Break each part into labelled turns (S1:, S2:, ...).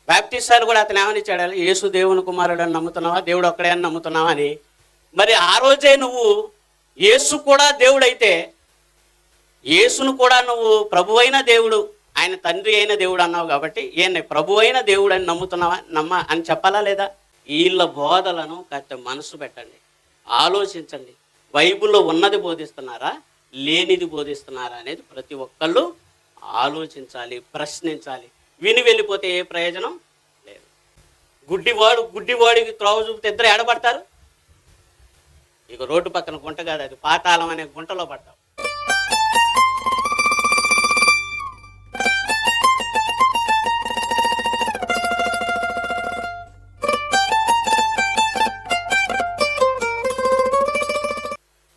S1: బాప్టిస్టాలు కూడా అతను ఏమని ఇచ్చాడు? యేసు దేవుని కుమారుడు అని నమ్ముతున్నావా, దేవుడు ఒక్కడే అని నమ్ముతున్నావా అని. మరి ఆ రోజే నువ్వు యేసు కూడా దేవుడైతే యేసును కూడా నువ్వు ప్రభు అయిన దేవుడు, ఆయన తండ్రి అయిన దేవుడు అన్నావు కాబట్టి ప్రభు అయిన దేవుడు అని నమ్ముతున్నావా, అని చెప్పాలా లేదా? వీళ్ళ బోధలను కాస్త మనసు పెట్టండి, ఆలోచించండి. బైబిల్లో ఉన్నది బోధిస్తున్నారా, లేనిది బోధిస్తున్నారా అనేది ప్రతి ఒక్కళ్ళు ఆలోచించాలి, ప్రశ్నించాలి. విని వెళ్ళిపోతే ఏ ప్రయోజనం లేదు. గుడ్డివాడికి త్రోవ చూపితే ఇద్దరు ఏడబడతారు. ఇక రోడ్డు పక్కన గుంట కాదు, అది పాతాళం అనే గుంటలో పడతావు.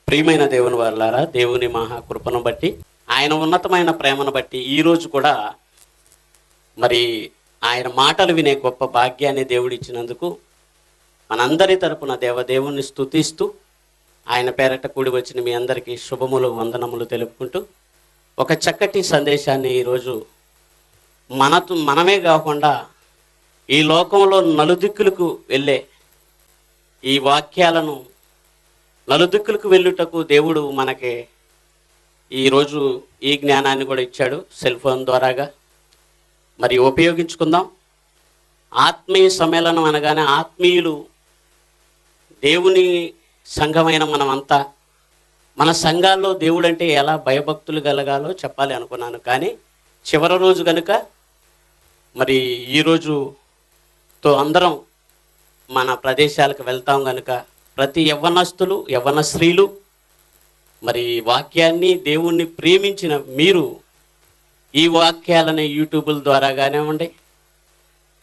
S1: ప్రియమైన దేవుని వారలారా, దేవుని మహాకృపను బట్టి, ఆయన ఉన్నతమైన ప్రేమను బట్టి ఈరోజు కూడా మరి ఆయన మాటలు వినే గొప్ప భాగ్యాన్ని దేవుడిచ్చినందుకు మనందరి తరపున దేవుణ్ణి స్తుతిస్తూ ఆయన పేరట కూడి వచ్చిన మీ అందరికీ శుభములు, వందనములు తెలుపుకుంటూ ఒక చక్కటి సందేశాన్ని ఈరోజు మనమే కాకుండా ఈ లోకంలో నలుదిక్కులకు వెళ్ళే ఈ వాక్యాలను నలుదిక్కులకు వెళ్ళుటకు దేవుడు మనకి ఈరోజు ఈ జ్ఞానాన్ని కూడా ఇచ్చాడు సెల్ ఫోన్ ద్వారాగా. మరి ఉపయోగించుకుందాం. ఆత్మీయ సమ్మేళనం అనగానే ఆత్మీయులు, దేవుని సంఘమైన మనమంతా మన సంఘాల్లో దేవుడు అంటే ఎలా భయభక్తులు కలగాలో చెప్పాలి అనుకున్నాను. కానీ చివరి రోజు కనుక మరి ఈరోజుతో అందరం మన ప్రదేశాలకు వెళ్తాం కనుక ప్రతి యవ్వనస్తులు, యవ్వన స్త్రీలు, మరి వాక్యాన్ని, దేవుణ్ణి ప్రేమించిన మీరు ఈ వాక్యాలని యూట్యూబ్ల ద్వారా కానివ్వండి,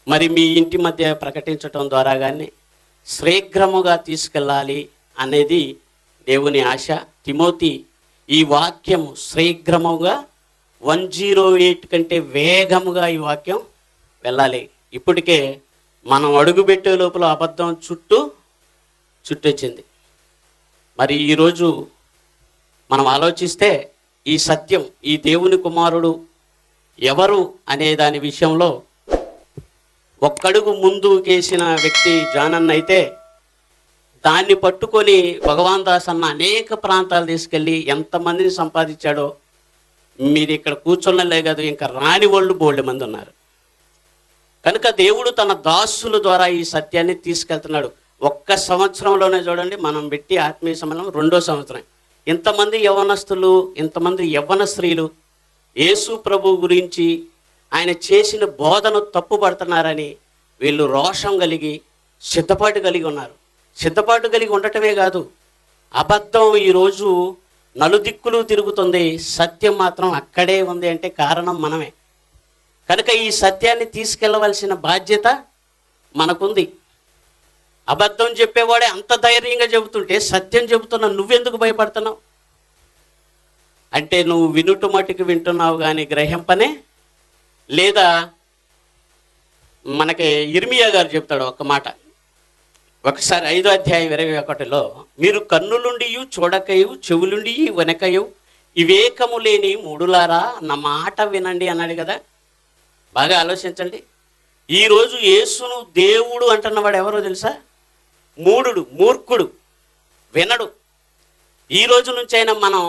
S1: మరి మీ ఇంటి మధ్య ప్రకటించటం ద్వారా కానీ శీఘ్రముగా తీసుకెళ్ళాలి అనేది దేవుని ఆశ. తిమోతి, ఈ వాక్యం శీఘ్రముగా 108 కంటే వేగముగా ఈ వాక్యం వెళ్ళాలి. ఇప్పటికే మనం అడుగుపెట్టే లోపల అబద్ధం చుట్టొచ్చింది. మరి ఈరోజు మనం ఆలోచిస్తే ఈ సత్యం, ఈ దేవుని కుమారుడు ఎవరు అనే దాని విషయంలో ఒక్కడుగు ముందు కేసిన వ్యక్తి జానన్న అయితే, దాన్ని పట్టుకొని భగవాన్ దాస్ అన్న అనేక ప్రాంతాలు తీసుకెళ్ళి ఎంతమందిని సంపాదించాడో మీరు ఇక్కడ కూర్చోన్నలే కాదు, ఇంకా రాని వాళ్ళు బోల్డ్ మంది ఉన్నారు. కనుక దేవుడు తన దాసుల ద్వారా ఈ సత్యాన్ని తీసుకెళ్తున్నాడు. ఒక్క సంవత్సరంలోనే చూడండి, మనం పెట్టి ఆత్మీయ సమ్మేళనం 2వ సంవత్సరం, ఇంతమంది యవ్వనస్తులు, ఇంతమంది యవ్వన స్త్రీలు యేసు ప్రభు గురించి ఆయన చేసిన బోధను తప్పుపడుతున్నారని వీళ్ళు రోషం కలిగి సిద్ధపాటు కలిగి ఉన్నారు. సిద్ధపాటు కలిగి ఉండటమే కాదు, అబద్ధం ఈరోజు నలుదిక్కులు తిరుగుతుంది, సత్యం మాత్రం అక్కడే ఉంది అంటే కారణం మనమే. కనుక ఈ సత్యాన్ని తీసుకెళ్ళవలసిన బాధ్యత మనకుంది. అబద్ధం చెప్పేవాడే అంత ధైర్యంగా చెబుతుంటే సత్యం చెబుతున్నా నువ్వెందుకు భయపడుతున్నావు? అంటే నువ్వు వినుట మటుకు వింటున్నావు కానీ గ్రహింపనే లేదా? మనకి ఇర్మియా గారు చెప్తాడు ఒక మాట, ఒకసారి 5వ అధ్యాయం 21లో, మీరు కన్నులుండియు చూడకయు, చెవులుండి వెనకయు, వివేకము లేని మూడులారా నా మాట వినండి అన్నాడు కదా. బాగా ఆలోచించండి. ఈరోజు యేసును దేవుడు అంటున్నవాడు ఎవరో తెలుసా? మూర్ఖుడు, వినడు. ఈ రోజు నుంచైనా మనం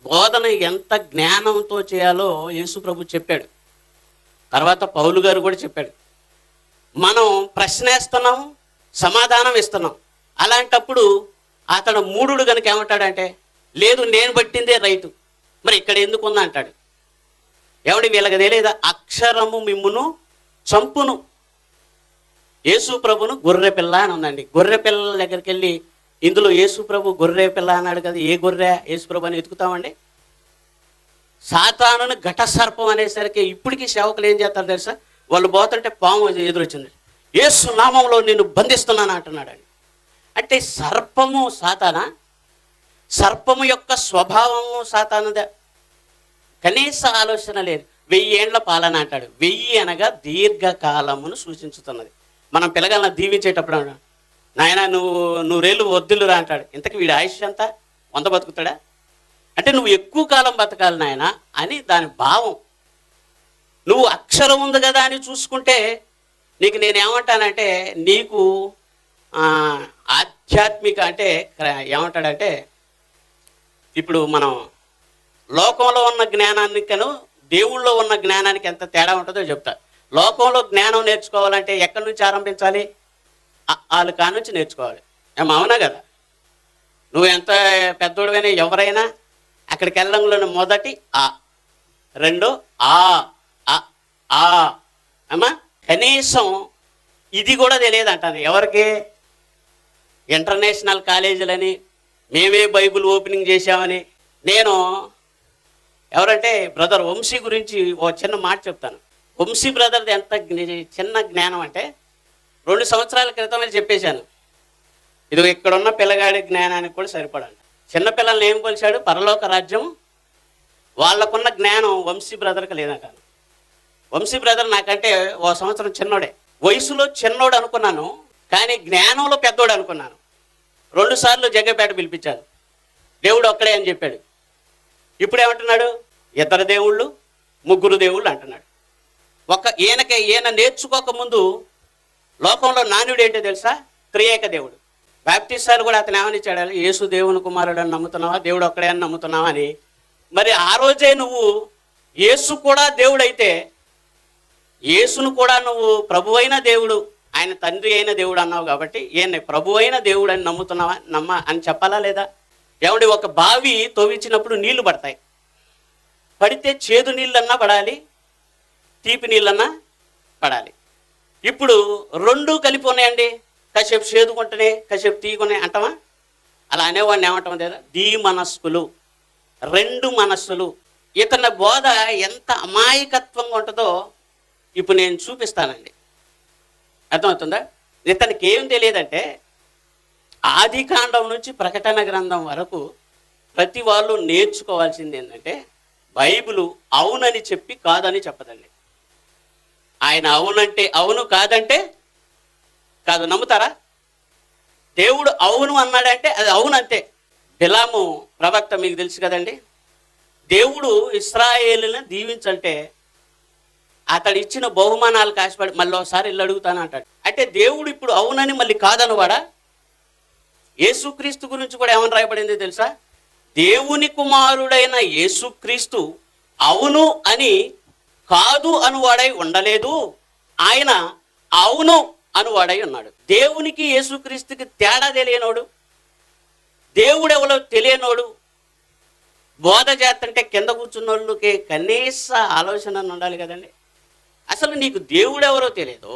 S1: బోధన ఎంత జ్ఞానంతో చేయాలో యేసు ప్రభు చెప్పాడు. తర్వాత పౌలు గారు కూడా చెప్పాడు. మనం ప్రశ్నేస్తున్నాం, సమాధానం ఇస్తున్నాం. అలాంటప్పుడు అతడు మూఢుడు కనుక ఏమంటాడంటే, లేదు నేను పట్టిందే రైటు, మరి ఇక్కడ ఎందుకు ఉందా అంటాడు. ఎవడి వీళ్ళకి తెలియదా? అక్షరము మిమ్మును చంపును. యేసు ప్రభును గొర్రె పిల్ల అని ఉందండి. గొర్రె పిల్లల దగ్గరికి వెళ్ళి, ఇందులో యేసు ప్రభు గొర్రె పిల్ల అన్నాడు కదా, ఏ గొర్రె యేసు ప్రభు అని ఎతుకుతామండి? సాతానుని ఘట సర్పం అనేసరికి ఇప్పటికీ సేవకులు ఏం చేస్తారు తెలుసా? వాళ్ళు పోతుంటే పాము ఎదురొచ్చింది, యేసు నామంలో నేను బంధిస్తున్నాను అంటున్నాడండి. అంటే సర్పము సాతానా? సర్పము యొక్క స్వభావము సాతానుదా? కనీస ఆలోచన లేదు. 1000 ఏండ్ల పాలన అంటాడు. 1000 అనగా దీర్ఘకాలమును సూచించుతున్నది. మనం పిల్లగాళ్ళని దీవించేటప్పుడు నాయన నూరేళ్ళు వద్దులురా అంటాడు. ఇంతకు వీడి ఆయుష్ ఎంత? 100 బతుకుతాడా? అంటే నువ్వు ఎక్కువ కాలం బతకాలి నాయన అని దాని భావం. నువ్వు అక్షరం ఉంది కదా అని చూసుకుంటే నీకు నేనేమంటానంటే నీకు ఆధ్యాత్మిక అంటే ఏమంటాడంటే, ఇప్పుడు మనం లోకంలో ఉన్న జ్ఞానానికను దేవుళ్ళో ఉన్న జ్ఞానానికి ఎంత తేడా ఉంటుందో చెప్తా. లోకంలో జ్ఞానం నేర్చుకోవాలంటే ఎక్కడి నుంచి ఆరంభించాలి? వాళ్ళ కాడ నుంచి నేర్చుకోవాలి. అవునా కదా? నువ్వు ఎంత పెద్దోడువైనా ఎవరైనా అక్కడికి వెళ్ళంలోని మొదటి ఆ, రెండో ఆ అమ్మా, కనీసం ఇది కూడా తెలియదు అంటాను. ఎవరికి? ఇంటర్నేషనల్ కాలేజీలని, మేమే బైబిల్ ఓపెనింగ్ చేశామని. నేను ఎవరంటే బ్రదర్ వంశీ గురించి ఓ చిన్న మాట చెప్తాను. వంశీ బ్రదర్ది ఎంత చిన్న జ్ఞానం అంటే 2 సంవత్సరాల క్రితమే చెప్పేశాను. ఇది ఇక్కడున్న పిల్లగాడి జ్ఞానానికి కూడా సరిపడండి. చిన్నపిల్లల్ని ఏం కొలిచాడు? పరలోక రాజ్యం. వాళ్ళకున్న జ్ఞానం వంశీ బ్రదర్కి లేదంటాను. వంశీ బ్రదర్ నాకంటే ఓ సంవత్సరం చిన్నోడే. వయసులో చిన్నోడు అనుకున్నాను, కానీ జ్ఞానంలో పెద్దోడు అనుకున్నాను. 2 సార్లు జగ్గపేట పిలిపించాడు. దేవుడు ఒక్కడే అని చెప్పాడు. ఇప్పుడు ఏమంటున్నాడు? 2 దేవుళ్ళు 3 దేవుళ్ళు అంటున్నాడు. ఈయన నేర్చుకోకముందు లోకంలో నానుడు ఏంటో తెలుసా? త్రియేక దేవుడు. బాప్టిస్టాలు కూడా అతను ఏమనిచ్చాడు? యేసు దేవుని కుమారుడు అని నమ్ముతున్నావా, దేవుడు ఒక్కడే అని నమ్ముతున్నావా అని. మరి ఆ రోజే నువ్వు యేసు కూడా దేవుడైతే యేసును కూడా నువ్వు ప్రభు అయిన దేవుడు, ఆయన తండ్రి అయిన దేవుడు అన్నావు కాబట్టి ఈయన ప్రభు అయిన దేవుడు అని నమ్ముతున్నావా అని చెప్పాలా లేదా? ఏమంటే ఒక బావి తవ్వించినప్పుడు నీళ్లు పడతాయి. పడితే చేదు నీళ్ళన్నా పడాలి, తీపి నీళ్ళన్నా పడాలి. ఇప్పుడు 2 కలిపి ఉన్నాయండి. కాసేపు చేదుకుంటేనే కాసేపు తీగునే అంటామా? అలా అనేవాడిని ఏమంటాం లేదా? మనస్కులు, 2 మనస్సులు. ఇతని బోధ ఎంత అమాయకత్వంగా ఉంటుందో ఇప్పుడు నేను చూపిస్తానండి. అర్థమవుతుందా? ఇతనికి ఏం తెలియదంటే ఆది కాండం నుంచి ప్రకటన గ్రంథం వరకు ప్రతి వాళ్ళు నేర్చుకోవాల్సింది ఏంటంటే బైబిలు అవునని చెప్పి కాదని చెప్పదండి. ఆయన అవునంటే అవును, కాదంటే కాదు. నమ్ముతారా? దేవుడు అవును అన్నాడంటే అది అవును అంతే. బిలాము ప్రవక్త మీకు తెలుసు కదండి. దేవుడు ఇశ్రాయేలుని దీవించంటే అతడు ఇచ్చిన బహుమానాలు కాసిపడి మళ్ళీ ఒకసారి ఇల్లు అడుగుతాను అంటాడు. అంటే దేవుడు ఇప్పుడు అవునని మళ్ళీ కాదనువాడా? యేసుక్రీస్తు గురించి కూడా ఏమని రాయబడింది తెలుసా? దేవుని కుమారుడైన యేసుక్రీస్తు అవును అని కాదు అనువాడై ఉండలేదు, ఆయన అవును అనువాడై ఉన్నాడు. దేవునికి యేసుక్రీస్తుకి తేడా తెలియనోడు, దేవుడు ఎవరో తెలియనోడు బోధ చేస్తుంటే కింద కూర్చున్న వాళ్ళకి కనీస ఆలోచన ఉండాలి కదండి. అసలు నీకు దేవుడు ఎవరో తెలియదు,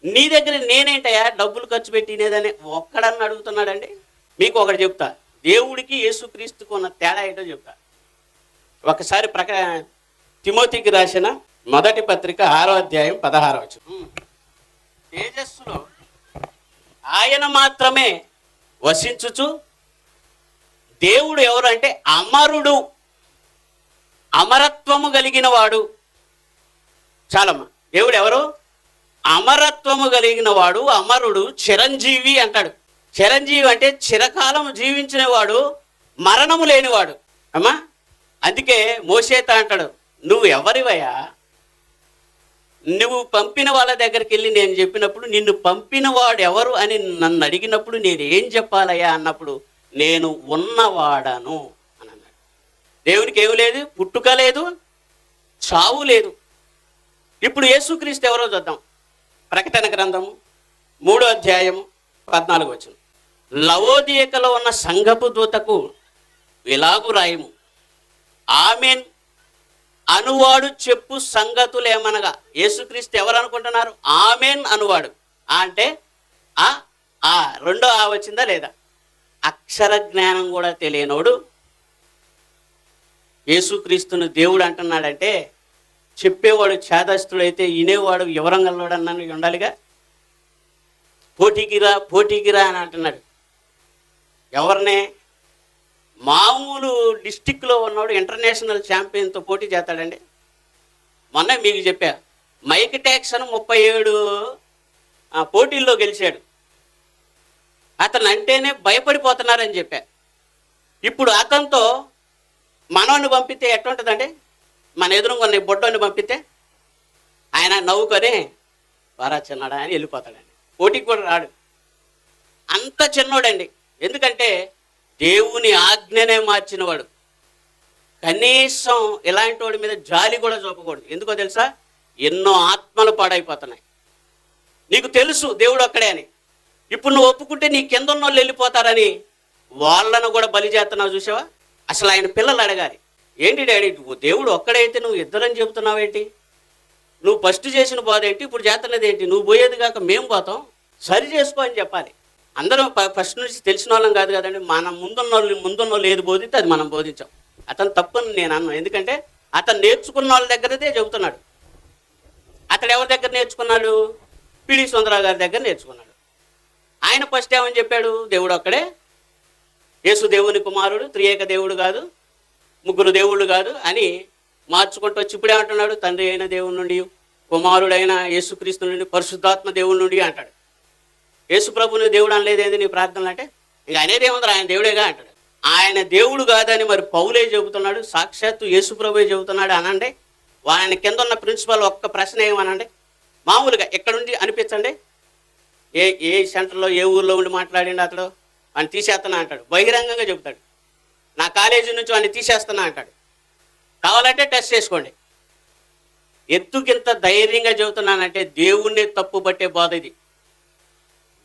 S1: నీ దగ్గర నేనేంటయా డబ్బులు ఖర్చు పెట్టినేదని ఒక్కడన్నా అడుగుతున్నాడండి. మీకు ఒకటి చెప్తా, దేవుడికి యేసుక్రీస్తుకు ఉన్న తేడా ఏంటో చెప్తా. ఒకసారి తిమోతికి రాసిన మొదటి పత్రిక 6వ అధ్యాయం 16వ వచనం. తేజస్సులో ఆయన మాత్రమే వసించుచు, దేవుడు ఎవరు అంటే అమరుడు, అమరత్వము కలిగిన వాడు. చాలమ్మా, దేవుడు ఎవరు? అమరత్వము కలిగిన వాడు, అమరుడు, చిరంజీవి అంటాడు. చిరంజీవి అంటే చిరకాలం జీవించిన వాడు, మరణము లేనివాడు. అమ్మా, అందుకే మోషేతో అంటాడు, నువ్వు ఎవరివయ్యా? నువ్వు పంపిన వాళ్ళ దగ్గరికి వెళ్ళి నేను చెప్పినప్పుడు నిన్ను పంపిన వాడు ఎవరు అని నన్ను అడిగినప్పుడు నేను ఏం చెప్పాలయ్యా అన్నప్పుడు నేను ఉన్నవాడను అని అన్నాడు. దేవునికి ఏమి లేదు, పుట్టుక లేదు, చావు లేదు. ఇప్పుడు యేసుక్రీస్తు ఎవరో చూద్దాం. ప్రకటన గ్రంథము 3వ అధ్యాయము 14వ వచనం. లవోదియకలో ఉన్న సంఘపు దూతకు ఇలాగు రాయము, ఆమెన్ అనువాడు చెప్పు సంగతులేమనగా. యేసుక్రీస్తు ఎవరు అనుకుంటున్నారు? ఆమెన్ అనువాడు. అంటే రెండో వచ్చిందా లేదా? అక్షర జ్ఞానం కూడా తెలియనోడు యేసుక్రీస్తును దేవుడు అంటున్నాడంటే చెప్పేవాడు చేదస్తుడైతే వినేవాడు వివరంగలవాడు అన్నాను ఉండాలిగా. పోటీకిరా అని అంటున్నాడు. ఎవరినే? మామూలు డిస్టిక్లో ఉన్నవాడు ఇంటర్నేషనల్ ఛాంపియన్తో పోటీ చేస్తాడండి. మొన్న మీకు చెప్పా, మైక్ ట్యాక్సన్ 37 పోటీల్లో గెలిచాడు. అతను అంటేనే భయపడిపోతున్నారని చెప్పా. ఇప్పుడు అతనితో మనోని పంపితే ఎట్లుంటుందండి? మన ఎదురుగా ఉన్న బొడ్డోని పంపితే ఆయన నవ్వుకొని వారా చిన్నాడా అని వెళ్ళిపోతాడండి. పోటీకి కూడా రాడు, అంత చిన్నోడండి. ఎందుకంటే దేవుని ఆజ్ఞనే మార్చినవాడు. కనీసం ఇలాంటి వాడి మీద జాలి కూడా చూపకూడదు. ఎందుకో తెలుసా? ఎన్నో ఆత్మలు పాడైపోతున్నాయి. నీకు తెలుసు దేవుడు ఒక్కడే అని. ఇప్పుడు నువ్వు ఒప్పుకుంటే నీ కింద ఉన్న వాళ్ళు వెళ్ళిపోతారని వాళ్ళను కూడా బలి చేస్తున్నావు. చూసావా? అసలు ఆయన పిల్లలు అడగాలి, ఏంటి డాడీ దేవుడు ఒక్కడైతే నువ్వు ఇద్దరని చెబుతున్నావేంటి? నువ్వు ఫస్ట్ చేసిన బాధ ఏంటి, ఇప్పుడు చేస్తున్నది ఏంటి? నువ్వు పోయేది కాక మేము పోతాం, సరి చేసుకో అని చెప్పాలి. అందరం ఫస్ట్ నుంచి తెలిసిన వాళ్ళం కాదు కదండి. మనం ముందున్న వాళ్ళు ఏది బోధితే అది మనం బోధించాం. అతను తప్పని నేను అన్నాను. ఎందుకంటే అతను నేర్చుకున్న వాళ్ళ దగ్గరదే చెబుతున్నాడు. అతడు ఎవరి దగ్గర నేర్చుకున్నాడు? పిడి సుందరరావు గారి దగ్గర నేర్చుకున్నాడు. ఆయన ఫస్ట్ ఏమని చెప్పాడు? దేవుడు ఒక్కడే, యేసు దేవుని కుమారుడు, త్రియేక దేవుడు కాదు, ముగ్గురు దేవుళ్ళు కాదు అని మార్చుకుంటూ వచ్చి ఇప్పుడు ఏమంటున్నాడు? తండ్రి అయిన దేవుడి నుండి, కుమారుడైన యేసుక్రీస్తు నుండి, పరిశుద్ధాత్మ దేవుడి నుండి అంటాడు. యేసు ప్రభుని దేవుడు అనలేదేంది నీ ప్రార్థనలు అంటే? ఇక అనేది ఏముంది, ఆయన దేవుడేగా అంటాడు. ఆయన దేవుడు కాదని మరి పౌలే చెబుతున్నాడు, సాక్షాత్తు యేసు ప్రభువే చెబుతున్నాడు అనండి. ఆయన కింద ఉన్న ప్రిన్సిపల్ ఒక్క ప్రశ్న ఏమనండి, మామూలుగా ఎక్కడుండి అనిపించండి, ఏ సెంటర్లో ఏ ఊర్లో ఉండి మాట్లాడిండి అతడు, వాడిని తీసేస్తున్నా అంటాడు. బహిరంగంగా చెబుతాడు, నా కాలేజీ నుంచి వాడిని తీసేస్తున్నా అంటాడు. కావాలంటే టెస్ట్ చేసుకోండి. ఎందుకింత ధైర్యంగా చెబుతున్నానంటే దేవుణ్ణి తప్పు పట్టే బాధ ఇది.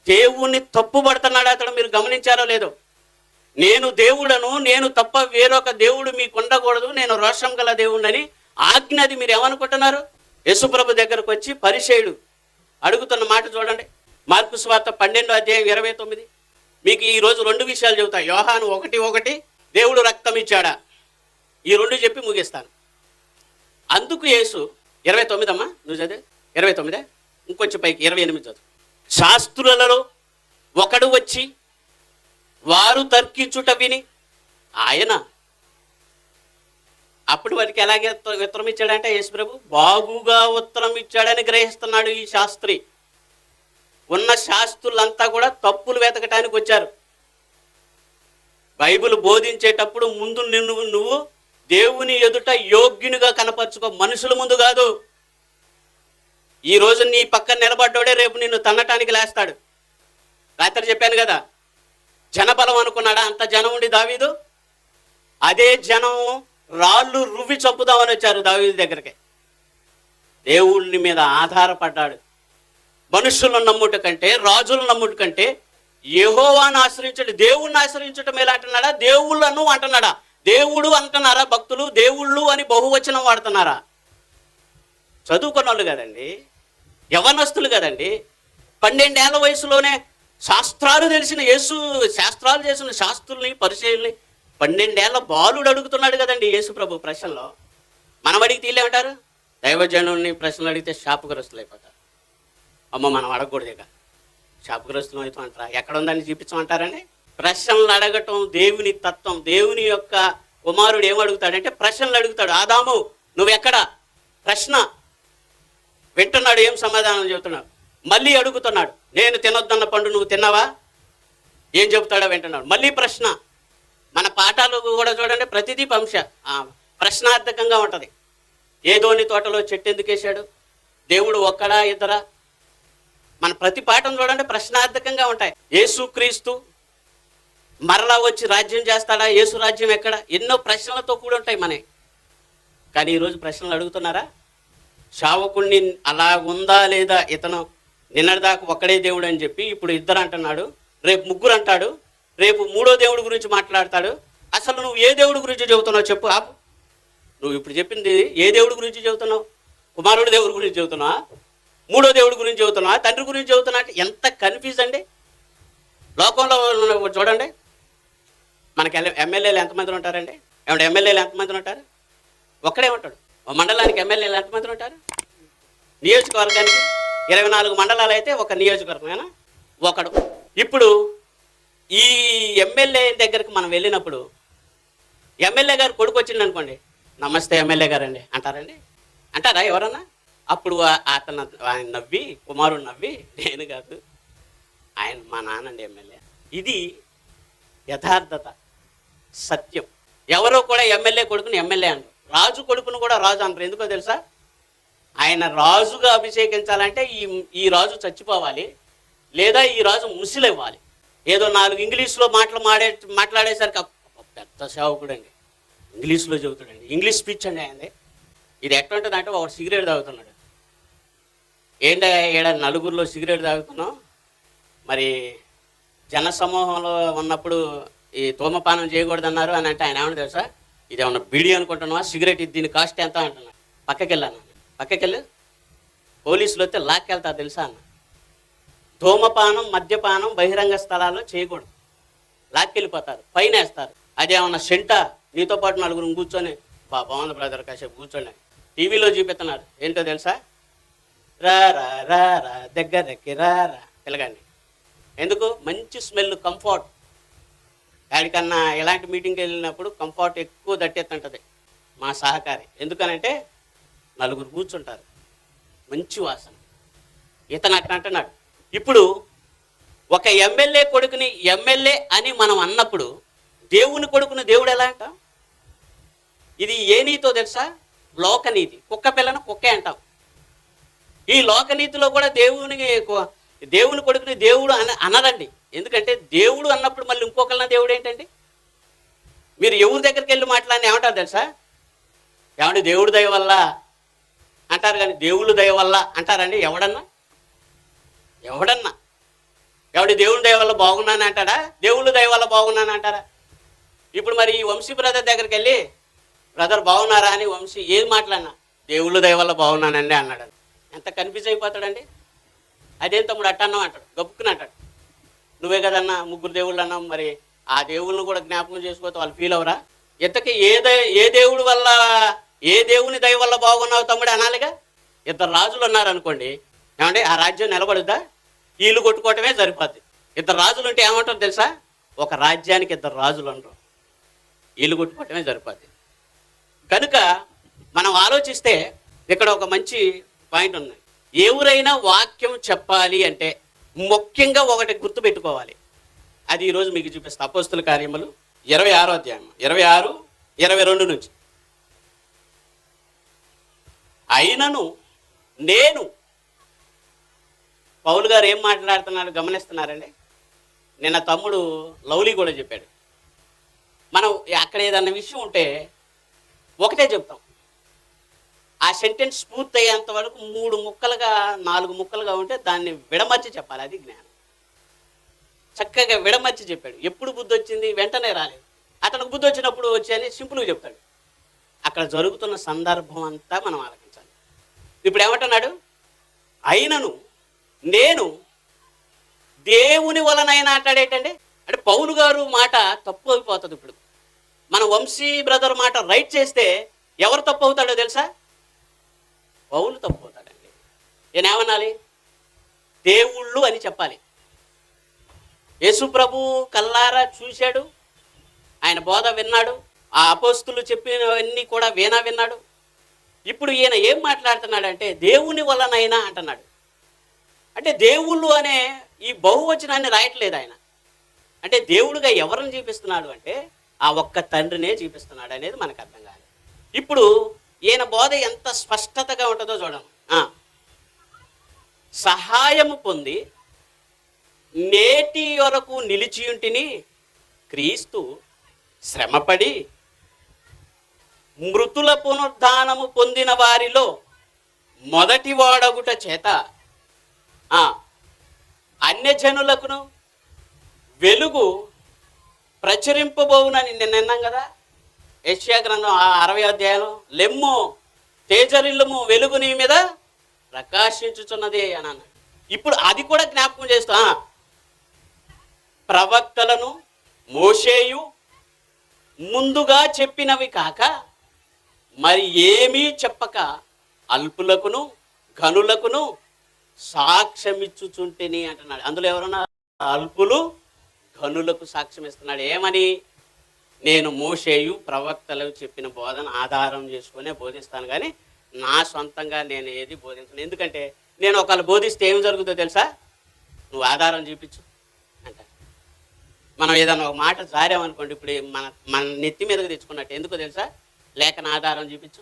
S1: దేవుణ్ణి తప్పు పడుతున్నాడు అతడు. మీరు గమనించారో లేదో? నేను దేవుడను, నేను తప్ప వేరొక దేవుడు మీకు ఉండకూడదు, నేను రోషం గల దేవుడని ఆజ్ఞ. అది మీరు ఏమనుకుంటున్నారు? యేసుప్రభు దగ్గరకు వచ్చి పరిసయ్యుడు అడుగుతున్న మాట చూడండి. మార్కు సువార్త 12:29. మీకు ఈరోజు 2 విషయాలు చెబుతా. యోహాను 1:1 దేవుడు రక్తం ఇచ్చాడా, ఈ 2 చెప్పి ముగిస్తాను. అందుకు యేసు 29 అమ్మా, నువ్వు చదివే 29, ఇంకొంచెం పైకి 28 చదువు. శాస్త్రులలో ఒకడు వచ్చి వారు తర్కించుట విని ఆయన అప్పుడు వారికి ఎలాగే ఉత్తరం ఇచ్చాడంటే యేసు ప్రభు బాగుగా ఉత్తరం ఇచ్చాడని గ్రహిస్తున్నాడు ఈ శాస్త్రి. ఉన్న శాస్త్రులంతా కూడా తప్పులు వెతకటానికి వచ్చారు. బైబిల్ బోధించేటప్పుడు ముందు నువ్వు దేవుని ఎదుట యోగ్యునిగా కనపరుచుకో, మనుషుల ముందు కాదు. ఈరోజు నీ పక్కన నిలబడ్డాడే రేపు నిన్ను తన్నటానికి లేస్తాడు. రాత్రి చెప్పాను కదా, జనబలం అనుకున్నాడా? అంత జనం ఉండి దావీదు, అదే జనం రాళ్ళు రువ్వి చంపుదామని వచ్చారు దావీదు దగ్గరికి. దేవుళ్ళ మీద ఆధారపడ్డాడు. మనుషులను నమ్ముట కంటే, రాజులను నమ్ముట కంటే యెహోవాను ఆశ్రయించడు. దేవుణ్ణి ఆశ్రయించటం ఎలా అంటున్నాడా? దేవుళ్ళను అంటున్నాడా? దేవుడు అంటున్నారా భక్తులు? దేవుళ్ళు అని బహువచనం వాడుతున్నారా? చదువుకున్న వాళ్ళు కదండి, యవనస్తులు కదండి, 12 ఏళ్ల వయసులోనే శాస్త్రాలు తెలిసిన శాస్త్రాలు చేసిన శాస్త్రుల్ని, పరిచయుల్ని 12 ఏళ్ల బాలుడు అడుగుతున్నాడు కదండి యేసు ప్రభు ప్రశ్నలో. మనం అడిగి తీలేమంటారు? దైవజనుల్ని ప్రశ్నలు అడిగితే శాపగ్రస్తులు అయిపోతారు. అమ్మ మనం అడగకూడదు, ఇక శాపగ్రస్తులు అవుతాం అంటారా? ఎక్కడ ఉందని చూపించమంటారండి? ప్రశ్నలు అడగటం దేవుని తత్వం. దేవుని యొక్క కుమారుడు ఏమడుగుతాడంటే ప్రశ్నలు అడుగుతాడు. ఆదాము నువ్వెక్కడ? ప్రశ్న వింటున్నాడు, ఏం సమాధానం చెబుతున్నాడు. మళ్ళీ అడుగుతున్నాడు, నేను తినొద్దన్న పండు నువ్వు తిన్నావా? ఏం చెబుతాడో వింటున్నాడు. మళ్ళీ ప్రశ్న. మన పాఠాలు కూడా చూడండి, ప్రతిదీ ప్రశ్నార్థకంగా ఉంటుంది. ఏదోని తోటలో చెట్టు ఎందుకు వేశాడు? దేవుడు ఒక్కడా ఇద్దరా? మన ప్రతి పాఠం చూడండి ప్రశ్నార్థకంగా ఉంటాయి. యేసుక్రీస్తు మరలా వచ్చి రాజ్యం చేస్తాడా? యేసు రాజ్యం ఎక్కడ? ఎన్నో ప్రశ్నలతో కూడి ఉంటాయి మనకి. కానీ ఈరోజు ప్రశ్నలు అడుగుతున్నారా? శావకుణ్ణి అలా ఉందా లేదా, ఇతను నిన్నటిదాకా ఒక్కడే దేవుడు అని చెప్పి ఇప్పుడు 2 అంటున్నాడు, రేపు 3 అంటాడు, రేపు 3వ దేవుడి గురించి మాట్లాడతాడు. అసలు నువ్వు ఏ దేవుడి గురించి చెబుతున్నావు చెప్పు. ఆపు. నువ్వు ఇప్పుడు చెప్పింది ఏ దేవుడి గురించి చెబుతున్నావు? కుమారుడు దేవుడి గురించి చెబుతున్నావా? 3వ దేవుడి గురించి చెబుతున్నావా? తండ్రి గురించి చెబుతున్నా? ఎంత కన్ఫ్యూజ్ అండి లోకంలో. చూడండి, మనకి ఎమ్మెల్యేలు ఎంతమంది ఉంటారండి? ఏమంటే ఎమ్మెల్యేలు ఎంతమంది ఉంటారు? ఒక్కడే ఉంటాడు. మండలానికి ఎమ్మెల్యేలు ఎంతమంది ఉంటారు? నియోజకవర్గానికి 24 మండలాలు అయితే ఒక నియోజకవర్గమేనా? ఒకడు. ఇప్పుడు ఈ ఎమ్మెల్యే దగ్గరికి మనం వెళ్ళినప్పుడు ఎమ్మెల్యే గారు కొడుకు వచ్చింది అనుకోండి, నమస్తే ఎమ్మెల్యే గారు అండి అంటారండి? అంటారా ఎవరన్నా? అప్పుడు ఆయన నవ్వి, కుమారుడు నవ్వి, నేను కాదు ఆయన మా నాన్నండి ఎమ్మెల్యే. ఇది యథార్థత, సత్యం. ఎవరో కూడా ఎమ్మెల్యే కొడుకుని ఎమ్మెల్యే అంటారు, రాజు కొడుకును కూడా రాజు అంటారు. ఎందుకో తెలుసా? ఆయన రాజుగా అభిషేకించాలంటే ఈ రాజు చచ్చిపోవాలి, లేదా ఈ రాజు ముసిలివ్వాలి. ఏదో 4 ఇంగ్లీష్లో మాట్లాడేసరికి పెద్ద సేవకుడు అండి, ఇంగ్లీష్లో చెబుతాడండి, ఇంగ్లీష్ స్పీచ్ అండి ఆయన. ఇది ఎట్లా ఉంటుంది అంటే ఒకడు సిగరెట్ తాగుతున్నాడు. ఏంటో ఏడ నలుగురిలో సిగరెట్ తాగుతున్నాం, మరి జన సమూహంలో ఉన్నప్పుడు ఈ ధూమపానం చేయకూడదన్నారు అని అంటే ఆయన ఏమన్నా తెలుసా, ఇది ఏమన్నా బిడి అనుకుంటున్నావా, సిగరెట్ దీని కాస్ట్ ఎంత అంటున్నాడు. పక్కకెళ్ళి పోలీసులు వస్తే లాక్కెళ్తారు తెలుసా అన్న. ధూమపానం మద్యపానం బహిరంగ స్థలాల్లో చేయకూడదు, లాక్కెళ్ళిపోతారు, ఫైన్ వేస్తారు. అదేమన్నా సెంటా, నీతో పాటు 4 కూర్చొని బాగుంది బ్రదర్ కాసేపు కూర్చోండి, టీవీలో చూపిస్తున్నారు. ఏంటో తెలుసా, రా రా రా రా దగ్గరకి రా రా పిలగండి. ఎందుకు? మంచి స్మెల్, కంఫర్ట్. ఎక్కడికన్నా ఎలాంటి మీటింగ్కి వెళ్ళినప్పుడు కంఫర్ట్ ఎక్కువ దట్టెత్తుంటుంది మా సహకారి. ఎందుకనంటే 4 కూర్చుంటారు, మంచి వాసన. ఇతను అట్లా అంటున్నాడు. ఇప్పుడు ఒక ఎమ్మెల్యే కొడుకుని ఎమ్మెల్యే అని మనం అన్నప్పుడు దేవుని కొడుకుని దేవుడు ఎలా అంటాం? ఇది ఏ నీతో తెలుసా? లోకనీతి. కుక్క పిల్లను కుక్కే అంటాం. ఈ లోకనీతిలో కూడా దేవుని కొడుకుని దేవుడు అనరండి. ఎందుకంటే దేవుడు అన్నప్పుడు మళ్ళీ ఇంకొకళ్ళ దేవుడు ఏంటండి? మీరు ఎవరి దగ్గరికి వెళ్ళి మాట్లాడిన ఏమంటారు తెలుసా? ఏమంటే దేవుడు దయ వల్ల అంటారు, కానీ దేవుళ్ళు దయ వల్ల అంటారండి ఎవడన్నా? ఎవడి దేవుని దయ వల్ల బాగున్నాను అంటాడా? దేవుళ్ళు దయ వల్ల బాగున్నాను అంటారా? ఇప్పుడు మరి ఈ వంశీ బ్రదర్ దగ్గరికి వెళ్ళి బ్రదర్ బాగున్నారా అని వంశీ ఏది మాట్లాడినా దేవుళ్ళు దయ వల్ల బాగున్నానండి అన్నాడు. ఎంత కన్ఫ్యూజ్ అయిపోతాడండి. అదేం తమ్ముడు అట్టన్నావు అంటాడు, గబుక్కుని అంటాడు. నువ్వే కదన్నా 3 దేవుళ్ళు అన్నావు, మరి ఆ దేవుళ్ళను కూడా జ్ఞాపకం చేసుకోతే వాళ్ళు ఫీల్ అవరా? ఇంతకీ ఏ దేవుని దయ వల్ల బాగున్నావు తమ్ముడు అనాలిగా. 2 రాజులు ఉన్నారనుకోండి, ఏమంటే ఆ రాజ్యం నిలబడుద్దా? వీళ్ళు కొట్టుకోవటమే సరిపోద్ది. 2 రాజులు ఉంటే ఏమంటారు తెలుసా? ఒక రాజ్యానికి 2 రాజులు ఉండరు, వీళ్ళు కొట్టుకోవటమే సరిపోద్ది. కనుక మనం ఆలోచిస్తే ఇక్కడ ఒక మంచి పాయింట్ ఉంది. ఎవరైనా వాక్యం చెప్పాలి అంటే ముఖ్యంగా ఒకటి గుర్తుపెట్టుకోవాలి. అది ఈరోజు మీకు చూపిస్తా. అపోస్తుల కార్యములు 26వ అధ్యాయం 26, 22 నుంచి. అయినను నేను, పౌలు గారు ఏం మాట్లాడుతున్నాడు గమనిస్తున్నారండి. నిన్న తమ్ముడు లవ్లీ కూడా చెప్పాడు. మనం అక్కడ ఏదన్నా విషయం ఉంటే ఒకటే చెప్తాం, ఆ సెంటెన్స్ పూర్తయ్యేంత వరకు 3 ముక్కలుగా 4 ముక్కలుగా ఉంటే దాన్ని విడమర్చి చెప్పాలి. అది జ్ఞానం. చక్కగా విడమర్చి చెప్పాడు. ఎప్పుడు బుద్ధి వచ్చింది? వెంటనే రాలేదు. అతనికి బుద్ధి వచ్చినప్పుడు వచ్చి అని సింపుల్గా చెప్తాడు. అక్కడ జరుగుతున్న సందర్భం అంతా మనం ఆలోచించాలి. ఇప్పుడు ఏమంటున్నాడు? అయినను నేను దేవుని వలనైనా అంటాడేటండి. అంటే పౌలు గారు మాట తప్పు అయిపోతుంది. ఇప్పుడు మన వంశీ బ్రదర్ మాట రైట్ చేస్తే ఎవరు తప్పు అవుతాడో తెలుసా? పౌలు తప్పు అవుతాడండి. నేనేమనాలి? దేవుళ్ళు అని చెప్పాలి. యేసు ప్రభు కల్లారా చూశాడు, ఆయన బోధ విన్నాడు, ఆ అపోస్తులు చెప్పినవన్నీ కూడా విన్నాడు. ఇప్పుడు ఈయన ఏం మాట్లాడుతున్నాడంటే దేవుని వలనైనా అంటున్నాడు. అంటే దేవుళ్ళు అనే ఈ బహువచనాన్ని రాయట్లేదు ఆయన. అంటే దేవుడుగా ఎవరిని చూపిస్తున్నాడు అంటే ఆ ఒక్క తండ్రినే చూపిస్తున్నాడు అనేది మనకు అర్థం కాదు. ఇప్పుడు ఈయన బోధ ఎంత స్పష్టతగా ఉంటుందో చూడండి. సహాయము పొంది నేటి వరకు నిలిచియుంటిని, క్రీస్తు శ్రమపడి మృతుల పునరుద్ధానము పొందిన వారిలో మొదటి వాడగుట చేత అన్యజనులకును వెలుగు ప్రచురింపబోవునని నిన్న విన్నాం కదా. యెషయా గ్రంథం 60వ అధ్యాయంలో లెమ్ము తేజరిల్లుము వెలుగు నీ మీద ప్రకాశించుచున్నది అని అన్నాడు. ఇప్పుడు అది కూడా జ్ఞాపకం చేస్తా, ప్రవక్తలను మోషేయు ముందుగా చెప్పినవి కాక మరి ఏమీ చెప్పక అల్పులకును ఘనులకును సాక్ష్యమిచ్చుచుంటేని అంటున్నాడు. అందులో ఎవరన్నా అల్పులు ఘనులకు సాక్ష్యం ఇస్తున్నాడు. ఏమని? నేను మోషేయు ప్రవక్తలు చెప్పిన బోధన ఆధారం చేసుకునే బోధిస్తాను, కానీ నా సొంతంగా నేను ఏది బోధించను. ఎందుకంటే నేను ఒకళ్ళు బోధిస్తే ఏం జరుగుతుందో తెలుసా? నువ్వు ఆధారం చూపించు అంట. మనం ఏదన్నా ఒక మాట జారామనుకోండి, ఇప్పుడు మన నెత్తి మీదకి తెచ్చుకున్నట్టు. ఎందుకో తెలుసా? లేఖన ఆధారం చూపించు.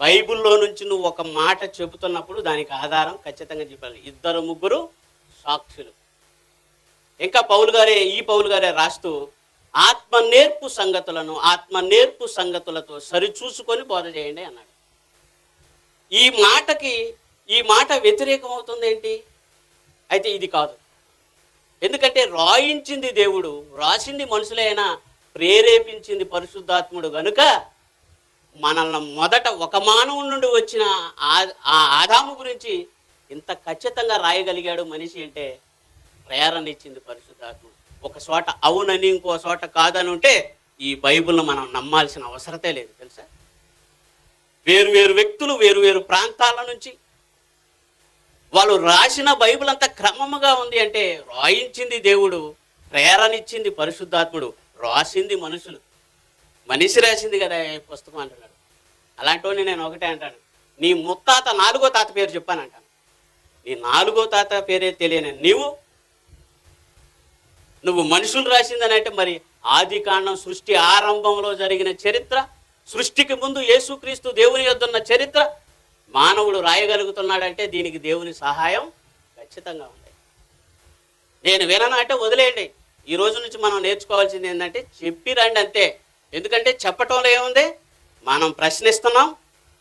S1: బైబిల్లో నుంచి నువ్వు ఒక మాట చెబుతున్నప్పుడు దానికి ఆధారం ఖచ్చితంగా చెప్పాలి. 2-3 సాక్షులు. ఇంకా పౌలు గారే రాస్తూ ఆత్మ నేర్పు సంగతులతో సరిచూసుకొని బోధ చేయండి అన్నాడు. ఈ మాట వ్యతిరేకం అవుతుంది ఏంటి? అయితే ఇది కాదు. ఎందుకంటే రాయించింది దేవుడు, రాసింది మనుషులైనా, ప్రేరేపించింది పరిశుద్ధాత్ముడు గనుక మనల్ని మొదట ఒక మానవుడి నుండి వచ్చిన ఆ ఆదాము గురించి ఇంత ఖచ్చితంగా రాయగలిగాడు మనిషి అంటే ప్రేరణ ఇచ్చింది పరిశుద్ధాత్ముడు. ఒక చోట అవునని ఇంకో చోట కాదని ఉంటే ఈ బైబిల్ను మనం నమ్మాల్సిన అవసరతే లేదు. తెలుసా? వేరు వ్యక్తులు వేరు ప్రాంతాల నుంచి వాళ్ళు రాసిన బైబిల్ అంతా క్రమముగా ఉంది అంటే రాయించింది దేవుడు, ప్రేరణ ఇచ్చింది పరిశుద్ధాత్ముడు, రాసింది మనిషి రాసింది కదా ఈ పుస్తకం అంటున్నాడు. అలాంటి నేను ఒకటే అంటాను, నీ ముత్తాత 4వ తాత పేరు చెప్పానంటాను. నీ 4వ తాత పేరే తెలియని నువ్వు మనుషులు రాసిందని అంటే మరి ఆది కాండం సృష్టి ఆరంభంలో జరిగిన చరిత్ర, సృష్టికి ముందు యేసుక్రీస్తు దేవుని యొద్ద ఉన్న చరిత్ర మానవుడు రాయగలుగుతున్నాడంటే దీనికి దేవుని సహాయం ఖచ్చితంగా ఉంది. నేను వినను అంటే వదిలేయండి. ఈ రోజు నుంచి మనం నేర్చుకోవాల్సింది ఏంటంటే చెప్పి రండి అంతే. ఎందుకంటే చెప్పటంలో ఏముంది, మనం ప్రశ్నిస్తున్నాం,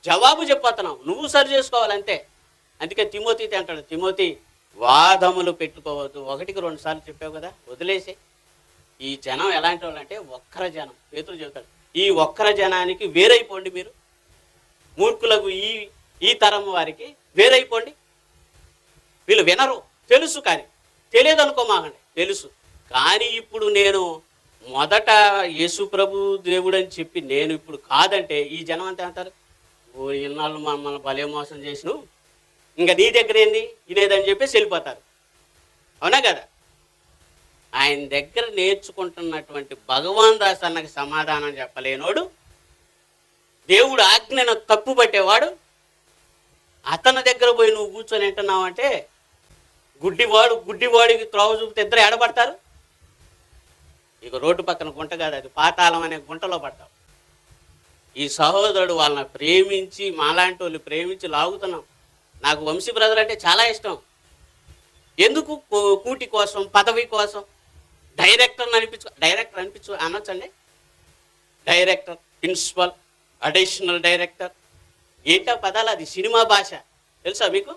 S1: జవాబు చెప్పతున్నాం, నువ్వు సరి చేసుకోవాలంతే. అందుకే తిమోతితో అంటాడు, తిమోతి వాదములు పెట్టుకోవద్దు, 1కి 2 సార్లు చెప్పావు కదా, వదిలేసి. ఈ జనం ఎలాంటి వాళ్ళు అంటే ఒక్కర జనం. పేతురు చెబుతాడు, ఈ ఒక్కర జనానికి వేరైపోండి, మీరు మూర్ఖులకు ఈ తరం వారికి వేరైపోండి. వీళ్ళు వినరు, తెలుసు, కానీ తెలియదు అనుకోమాకండి, తెలుసు. కానీ ఇప్పుడు నేను మొదట యేసు ప్రభు దేవుడు అని చెప్పి నేను ఇప్పుడు కాదంటే ఈ జనం అంతా అంటారు, ఓ ఇన్నాళ్ళు మనల్ని భలే మోసం చేసిను, ఇంకా నీ దగ్గర ఏంది ఇదేదని చెప్పేసి వెళ్ళిపోతారు. అవునా కదా? ఆయన దగ్గర నేర్చుకుంటున్నటువంటి భగవాన్ దాస్ అన్నకి సమాధానం చెప్పలేనోడు, దేవుడు ఆజ్ఞను తప్పు పట్టేవాడు, అతని దగ్గర పోయి నువ్వు కూర్చొని వింటున్నావు అంటే గుడ్డివాడికి త్రోవ చూపితే ఇద్దరు ఏడబడతారు. ఇక రోడ్డు పక్కన గుంట కాదు, అది పాతాళం అనే గుంటలో పడతావు. ఈ సహోదరుడు వాళ్ళని ప్రేమించి, మాలాంటి వాళ్ళు ప్రేమించి లాగుతున్నాం. నాకు వంశీ బ్రదర్ అంటే చాలా ఇష్టం. ఎందుకు? కూటి కోసం, పదవి కోసం. డైరెక్టర్ అనిపించు అనొచ్చండి. డైరెక్టర్, ప్రిన్సిపల్, అడిషనల్ డైరెక్టర్, ఏంటో పదాలు, అది సినిమా భాష. తెలుసా మీకు?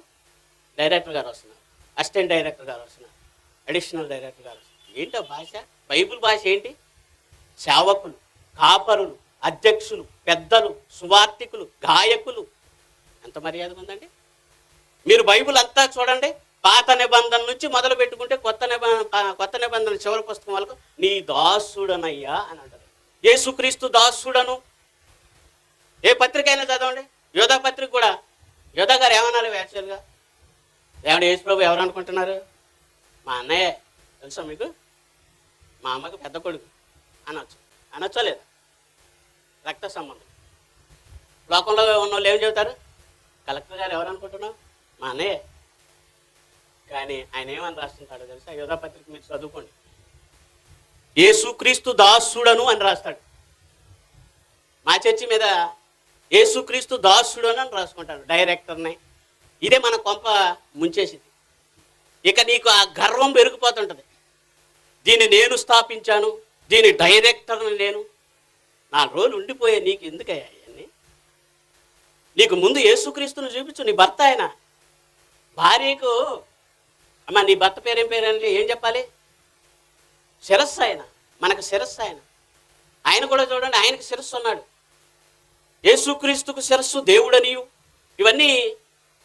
S1: డైరెక్టర్ గారు వస్తున్నారు, అసిస్టెంట్ డైరెక్టర్ గారు వస్తున్నారు, అడిషనల్ డైరెక్టర్ గారు వస్తున్నారు. ఏంటో భాష? బైబిల్ భాష ఏంటి? సేవకులు, కాపరులు, అధ్యక్షులు, పెద్దలు, సువార్తికులు, గాయకులు. ఎంత మర్యాద ఉందండి. మీరు బైబిల్ అంతా చూడండి, పాత నిబంధన నుంచి మొదలు పెట్టుకుంటే కొత్త నిబంధన చివరి పుస్తకం వాళ్ళకు నీ దాసుడనయ్యా అని అంటారు. యేసుక్రీస్తు దాసుడను. ఏ పత్రిక అయినా చదవండి, యోధా పత్రిక కూడా. యోధా గారు ఏమన్నారు యాక్చువల్గా? ఏమంటే యేసు ప్రభు ఎవరు అనుకుంటున్నారు? మా అన్నయ్య. తెలుసా మీకు? మా అమ్మకి పెద్ద కొడుకు అనొచ్చా లేదా? రక్త సంబంధం. లోకంలో ఉన్న వాళ్ళు ఏం చెబుతారు? కలెక్టర్ గారు ఎవరు అనుకుంటున్నావు? మా అన్నయ్య. కానీ ఆయన ఏమని రాస్తుంటాడో తెలుసా? యోధా పత్రిక మీరు చదువుకోండి. యేసుక్రీస్తు దాసుడను అని రాస్తాడు. మా చర్చి మీద యేసుక్రీస్తు దాసుడను అని రాసుకుంటాడు, డైరెక్టర్ని. ఇదే మన కొంప ముంచేసింది. ఇక నీకు ఆ గర్వం పెరిగిపోతుంటుంది. దీన్ని నేను స్థాపించాను, దీని డైరెక్టర్ని నేను. 4 రోజులు ఉండిపోయే నీకు ఎందుకయ్యా అవన్నీ? నీకు ముందు యేసుక్రీస్తుని చూపించు. నీ భర్త ఆయన. భార్యకు అమ్మ నీ భర్త పేరేం పేరంటే ఏం చెప్పాలి? శిరస్సు ఆయన, మనకు శిరస్సు ఆయన. ఆయన కూడా చూడండి, ఆయనకు శిరస్సు ఉన్నాడు. యేసుక్రీస్తుకు శిరస్సు దేవుడనియు. ఇవన్నీ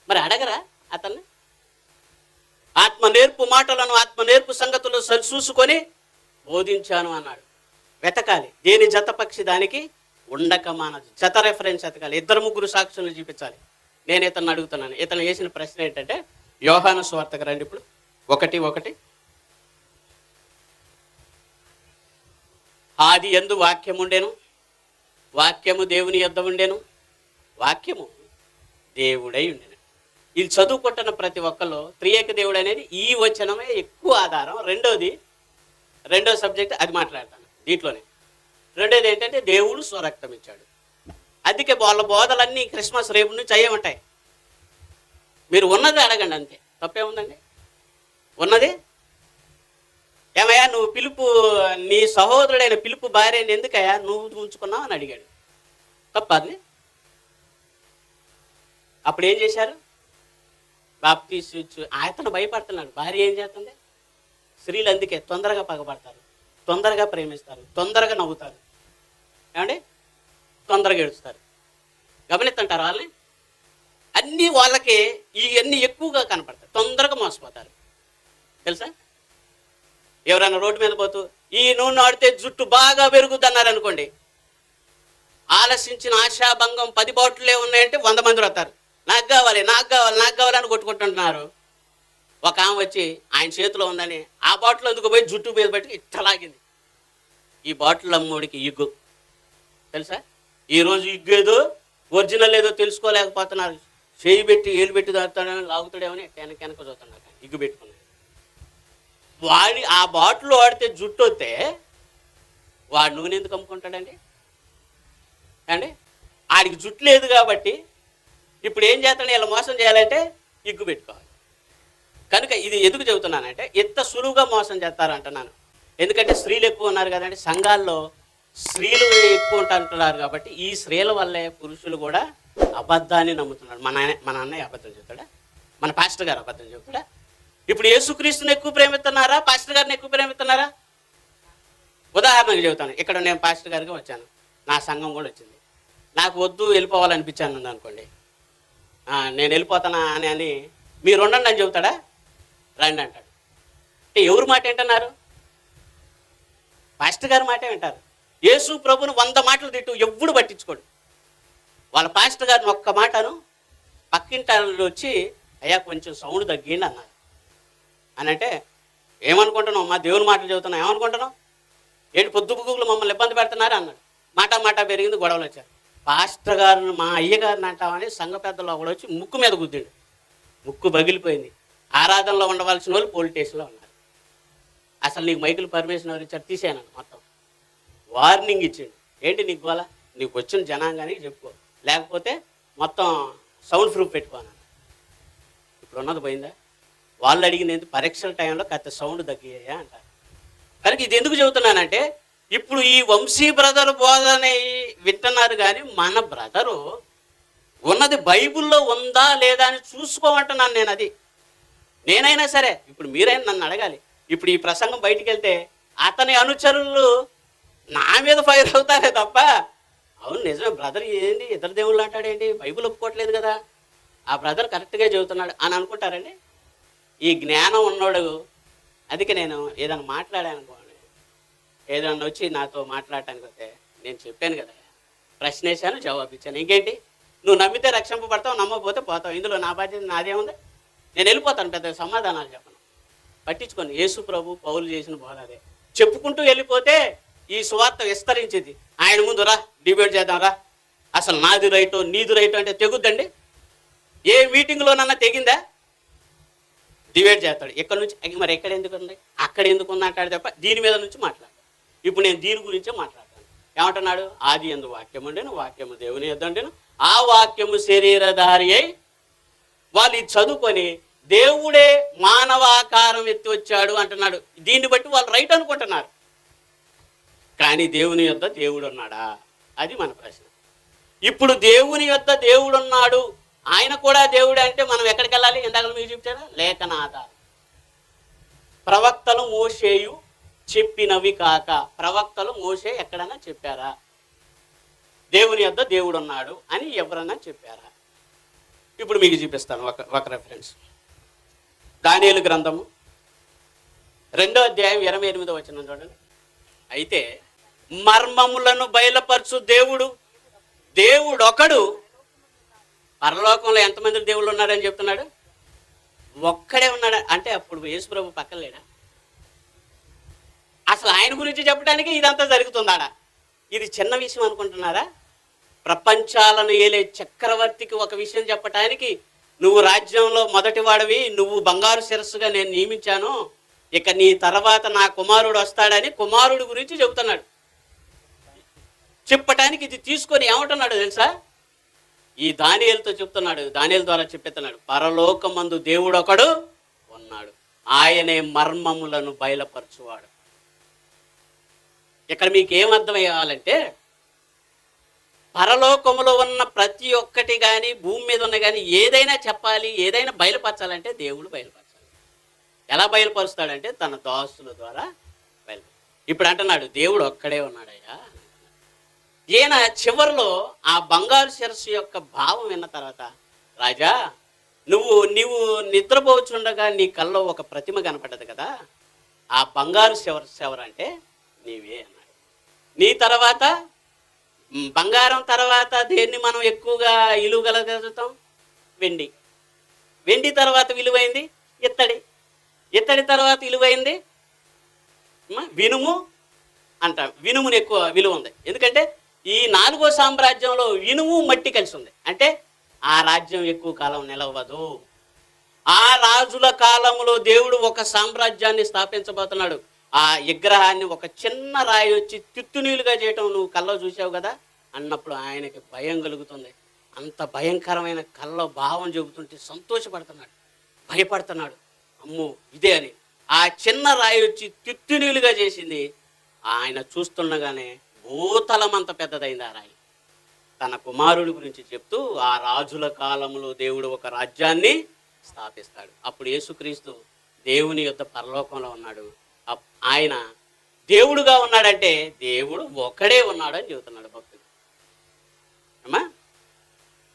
S1: మరి అడగరా అతన్ని? ఆత్మ నేర్పు మాటలను, ఆత్మ నేర్పు సంగతులు సరిచూసుకొని బోధించాను అన్నాడు. వెతకాలి, దేని జతపక్షి దానికి ఉండక మానదు. జత రెఫరెన్స్ వెతకాలి, 2-3 సాక్షులను చూపించాలి. నేను ఇతను అడుగుతున్నాను. ఇతను వేసిన ప్రశ్న ఏంటంటే, యోహాను సువార్తకు రండి ఇప్పుడు 1:1. ఆది యందు వాక్యము ఉండెను, వాక్యము దేవుని యొద్ద ఉండెను, వాక్యము దేవుడై ఉండెను. ఇది చదువుకుంటున్న ప్రతి ఒక్కళ్ళు త్రియేక దేవుడు అనేది ఈ వచనమే ఎక్కువ ఆధారం. రెండో సబ్జెక్ట్ అది మాట్లాడతాను దీంట్లోనే. రెండోది ఏంటంటే దేవుడు స్వరక్తం ఇచ్చాడు. అందుకే వాళ్ళ బోధలన్నీ క్రిస్మస్ రేపు నుంచి అయ్యే ఉంటాయి. మీరు ఉన్నది అడగండి అంతే, తప్పేముందండి? ఉన్నది ఏమయ్యా నువ్వు పిలుపు, నీ సహోదరుడైన పిలుపు భార్యని ఎందుకయ్యా నువ్వు ఉంచుకున్నావు అని అడిగాడు. తప్ప అది? అప్పుడు ఏం చేశారు? బాప్తీసు ఇచ్చు. అతను భయపడుతున్నాడు. భార్య ఏం చేస్తుంది? స్త్రీలు అందుకే తొందరగా పగపడతారు, తొందరగా ప్రేమిస్తారు, తొందరగా నవ్వుతారు, ఏమండి, తొందరగా ఏడుస్తారు. గమనిస్తుంటారు వాళ్ళని. అన్నీ వాళ్ళకి ఇవన్నీ ఎక్కువగా కనపడతాయి, తొందరగా మోసపోతారు. తెలుసా? ఎవరైనా రోడ్డు మీద పోతూ ఈ నూనె ఆడితే జుట్టు బాగా పెరుగుద్ది అన్నారనుకోండి, ఆలసించిన ఆశాభంగం 10 బాటిల్లే ఉన్నాయంటే 100 మంది వస్తారు. నాకు కావాలి, నాకు కావాలి, నాకు కావాలని కొట్టుకుంటుంటున్నారు. ఒక ఆమె వచ్చి ఆయన చేతిలో ఉందని ఆ బాటిల్ ఎందుకు పోయి జుట్టు మీద పెట్టి ఇట్టలాగింది. ఈ బాటిల్ అమ్మోడికి ఇగ్గు. తెలుసా? ఈరోజు ఇగ్గు ఏదో ఒరిజినల్ ఏదో తెలుసుకోలేకపోతున్నారు. చేయి పెట్టి ఏలు పెట్టి దాస్తాడని లాగుతాడేమని వెనక చూస్తున్నాడు. ఇగ్గు పెట్టుకున్నాడు. వాడి ఆ బాటిల్ వాడితే జుట్టు వస్తే వాడు నూనె ఎందుకు అమ్ముకుంటాడండి అండి? ఆడికి జుట్టు లేదు కాబట్టి ఇప్పుడు ఏం చేస్తాడు? ఇలా మోసం చేయాలంటే ఇగ్గు పెట్టుకోవాలి. కనుక ఇది ఎందుకు చెబుతున్నానంటే, ఇంత సులువుగా మోసం చేస్తారంటున్నాను. ఎందుకంటే స్త్రీలు ఎక్కువ ఉన్నారు కదండి సంఘాల్లో, స్త్రీలు ఎక్కువ ఉంటున్నారు కాబట్టి ఈ స్త్రీల వల్లే పురుషులు కూడా అబద్ధాన్ని నమ్ముతున్నాడు. మన అన్నయ్య అబద్ధం చెబుతాడా? మన పాస్టర్ గారు అబద్ధం చెబుతాడా? ఇప్పుడు యేసుక్రీస్తుని ఎక్కువ ప్రేమిస్తున్నారా, పాస్టర్ గారిని ఎక్కువ ప్రేమిస్తున్నారా? ఉదాహరణకు చెబుతాను. ఇక్కడ నేను పాస్టర్ గారికి వచ్చాను, నా సంఘం కూడా వచ్చింది. నాకు వద్దు వెళ్ళిపోవాలనిపించాను అనుకోండి, నేను వెళ్ళిపోతానా అని మీరు ఉండండి అని చెబుతాడా? రండి అంటాడు. అంటే ఎవరు మాట వింటున్నారు? పాస్టర్ గారి మాట వింటారు. యేసు ప్రభుని 100 మాటలు తిట్టు ఎవ్వడు పట్టించుకోడు. వాళ్ళ పాస్టర్ గారిని ఒక్క మాటను పక్కింటి వచ్చి అయ్యా కొంచెం సౌండ్ తగ్గిండి అన్నారు. అని అంటే ఏమనుకుంటున్నావు? మా దేవుని మాటలు చెబుతున్నావు, ఏమనుకుంటున్నావు? ఏంటి పొద్దు పువ్వులు మమ్మల్ని ఇబ్బంది పెడుతున్నారు అన్నాడు. మాట పెరిగింది, గొడవలు వచ్చారు. పాస్టర్ గారిని మా అయ్యగారిని అంటామని సంఘ పెద్దలు ఒకడు వచ్చి ముక్కు మీద గుద్దిండు. ముక్కు పగిలిపోయింది. ఆరాధనలో ఉండవలసిన వాళ్ళు పోలీస్ స్టేషన్లో ఉన్నారు. అసలు నీకు మైకులు పర్మిషన్ ఎవరు ఇచ్చారు? తీసేయను మొత్తం. వార్నింగ్ ఇచ్చిండు. ఏంటి నీకు గోలా? నీకు వచ్చిన జనాంగానికి చెప్పుకో, లేకపోతే మొత్తం సౌండ్ ప్రూఫ్ పెట్టుకోను. ఇప్పుడు ఉన్నది పోయిందా? వాళ్ళు అడిగినది పరీక్షల టైంలో కాస్త సౌండ్ తగ్గియ్యా అంటారు. కనుక ఇది ఎందుకు చెబుతున్నానంటే, ఇప్పుడు ఈ వంశీ బ్రదర్ బోధని వింటున్నారు కానీ మన బ్రదరు ఉన్నది బైబిల్లో ఉందా లేదా అని చూసుకోమంటున్నాను నేను. అది నేనైనా సరే, ఇప్పుడు మీరైనా నన్ను అడగాలి. ఇప్పుడు ఈ ప్రసంగం బయటికి వెళ్తే అతని అనుచరులు నా మీద ఫైర్ అవుతారే తప్ప, అవును నిజమే బ్రదర్ ఏంటి ఇద్దరు దేవుళ్ళు అంటాడేంటి, బైబిల్ ఒప్పుకోవట్లేదు కదా, ఆ బ్రదర్ కరెక్ట్గా చెబుతున్నాడు అని అనుకుంటారండి. ఈ జ్ఞానం ఉన్నాడు. అందుకే నేను ఏదైనా మాట్లాడాను, ఏదైనా వచ్చి నాతో మాట్లాడటానికి వస్తే నేను చెప్పాను కదా, ప్రశ్న వేశాను, జవాబు ఇచ్చాను. ఇంకేంటి? నువ్వు నమ్మితే రక్షింపబడతావు, నమ్మకపోతే పోతావు. ఇందులో నా బాధ్యత నాదేముంది? నేను వెళ్ళిపోతాను, పెద్ద సమాధానాలు చెప్పను, పట్టించుకోండి. యేసు ప్రభు పౌలు చేసిన బోధ అదే. చెప్పుకుంటూ వెళ్ళిపోతే ఈ సువార్త విస్తరించింది. ఆయన ముందు రా డిబేట్ చేద్దాం రా, అసలు నాది రైటో నీది రైటో అంటే తెగుద్దండి. ఏ మీటింగ్లోనన్నా తెగిందా? డిబేట్ చేస్తాడు. ఎక్కడి నుంచి మరి ఎక్కడ ఎందుకు ఉంది, అక్కడ ఎందుకు ఉంది అంటాడు తప్ప దీని మీద నుంచి మాట్లాడు. ఇప్పుడు నేను దీని గురించే మాట్లాడతాను. ఏమంటున్నాడు? ఆది యందు వాక్యం ఉండేను, వాక్యము దేవుని యొద్ద ఉండెను, ఆ వాక్యము శరీరధారి అయి. వాళ్ళు ఇది చదువుకొని దేవుడే మానవాకారం ఎత్తి వచ్చాడు అంటున్నాడు. దీన్ని బట్టి వాళ్ళు రైట్ అనుకుంటున్నారు. కానీ దేవుని యొద్ద దేవుడు ఉన్నాడా? అది మన ప్రశ్న. ఇప్పుడు దేవుని యొద్ద దేవుడు ఉన్నాడు, ఆయన కూడా దేవుడే అంటే మనం ఎక్కడికి వెళ్ళాలి? ఇందాక మీరు చెప్తారా? లేఖన ఆధారం. ప్రవక్తలు మోషేయు చెప్పినవి కాక, ప్రవక్తలు మోషే ఎక్కడన్నా చెప్పారా దేవుని యొద్ద దేవుడు ఉన్నాడు అని? ఎవరన్నా చెప్పారా? ఇప్పుడు మీకు చూపిస్తాను ఒక రెఫరెన్స్. దానియేలు గ్రంథము 2వ అధ్యాయం 28వ వచనం చూడండి. అయితే మర్మములను బయలుపరచు దేవుడు ఒకడు. పరలోకంలో ఎంతమంది దేవుళ్ళు ఉన్నారని చెప్తున్నాడు? ఒక్కడే ఉన్నాడు. అంటే అప్పుడు యేసు ప్రభు పక్కన లేడా? అసలు ఆయన గురించి చెప్పడానికి ఇదంతా జరుగుతుందాడా? ఇది చిన్న విషయం అనుకుంటున్నారా? ప్రపంచాలను ఏలే చక్రవర్తికి ఒక విషయం చెప్పటానికి, నువ్వు రాజ్యంలో మొదటి వాడివి, నువ్వు బంగారు శిరస్సుగా నేను నియమించాను, ఇక నీ తర్వాత నా కుమారుడు వస్తాడని కుమారుడు గురించి చెబుతున్నాడు. చెప్పటానికి ఇది తీసుకొని ఏమంటున్నాడు తెలుసా? ఈ దానియేలుతో చెప్తున్నాడు, దానియేలు ద్వారా చెప్పేస్తున్నాడు, పరలోకమందు దేవుడు ఒకడు ఉన్నాడు, ఆయనే మర్మములను బయలుపరచువాడు. ఇక్కడ మీకు ఏమర్థం అయ్యాలంటే, పరలోకములో ఉన్న ప్రతి ఒక్కటి కానీ భూమి మీద ఉన్న కానీ ఏదైనా చెప్పాలి, ఏదైనా బయలుపరచాలంటే దేవుడు బయలుపరచాలి. ఎలా బయలుపరుస్తాడంటే తన దాసుల ద్వారా బయలు. ఇప్పుడు అంటున్నాడు దేవుడు ఒక్కడే ఉన్నాడయ్యా. ఈయన చివరిలో ఆ బంగారు శిరస్సు యొక్క భావం విన్న తర్వాత, రాజా నువ్వు నిద్రపోచుండగా నీ కల్లో ఒక ప్రతిమ కనపడ్డది కదా, ఆ బంగారు శివరు అంటే నీవే అన్నాడు. నీ తర్వాత బంగారం తర్వాత దేన్ని మనం ఎక్కువగా విలువగలుగుతాం? వెండి. వెండి తర్వాత విలువైంది ఇత్తడి. ఇత్తడి తర్వాత విలువైంది వినుము అంటాం. వినుముని ఎక్కువ విలువ ఉంది, ఎందుకంటే ఈ 4వ సామ్రాజ్యంలో ఇనుము మట్టి కలిసి ఉంది. అంటే ఆ రాజ్యం ఎక్కువ కాలం నిలవదు. ఆ రాజుల కాలంలో దేవుడు ఒక సామ్రాజ్యాన్ని స్థాపించబోతున్నాడు. ఆ విగ్రహాన్ని ఒక చిన్న రాయి వచ్చి తిత్తునీలుగా చేయటం నువ్వు కల్లో చూసావు కదా అన్నప్పుడు ఆయనకి భయం కలుగుతుంది. అంత భయంకరమైన కల్లో భావం చెబుతుంటే సంతోషపడుతున్నాడు, భయపడుతున్నాడు. అమ్మో ఇదే అని. ఆ చిన్న రాయి వచ్చి తిత్తునీలుగా చేసింది. ఆయన చూస్తుండగానే భూతలమంత పెద్దదైంది ఆ రాయి. తన కుమారుడి గురించి చెప్తూ ఆ రాజుల కాలంలో దేవుడు ఒక రాజ్యాన్ని స్థాపిస్తాడు. అప్పుడు యేసుక్రీస్తు దేవుని యొక్క పరలోకంలో ఉన్నాడు. ఆయన దేవుడుగా ఉన్నాడంటే దేవుడు ఒకడే ఉన్నాడు అని చెబుతున్నాడు భక్తుడు. అమ్మా,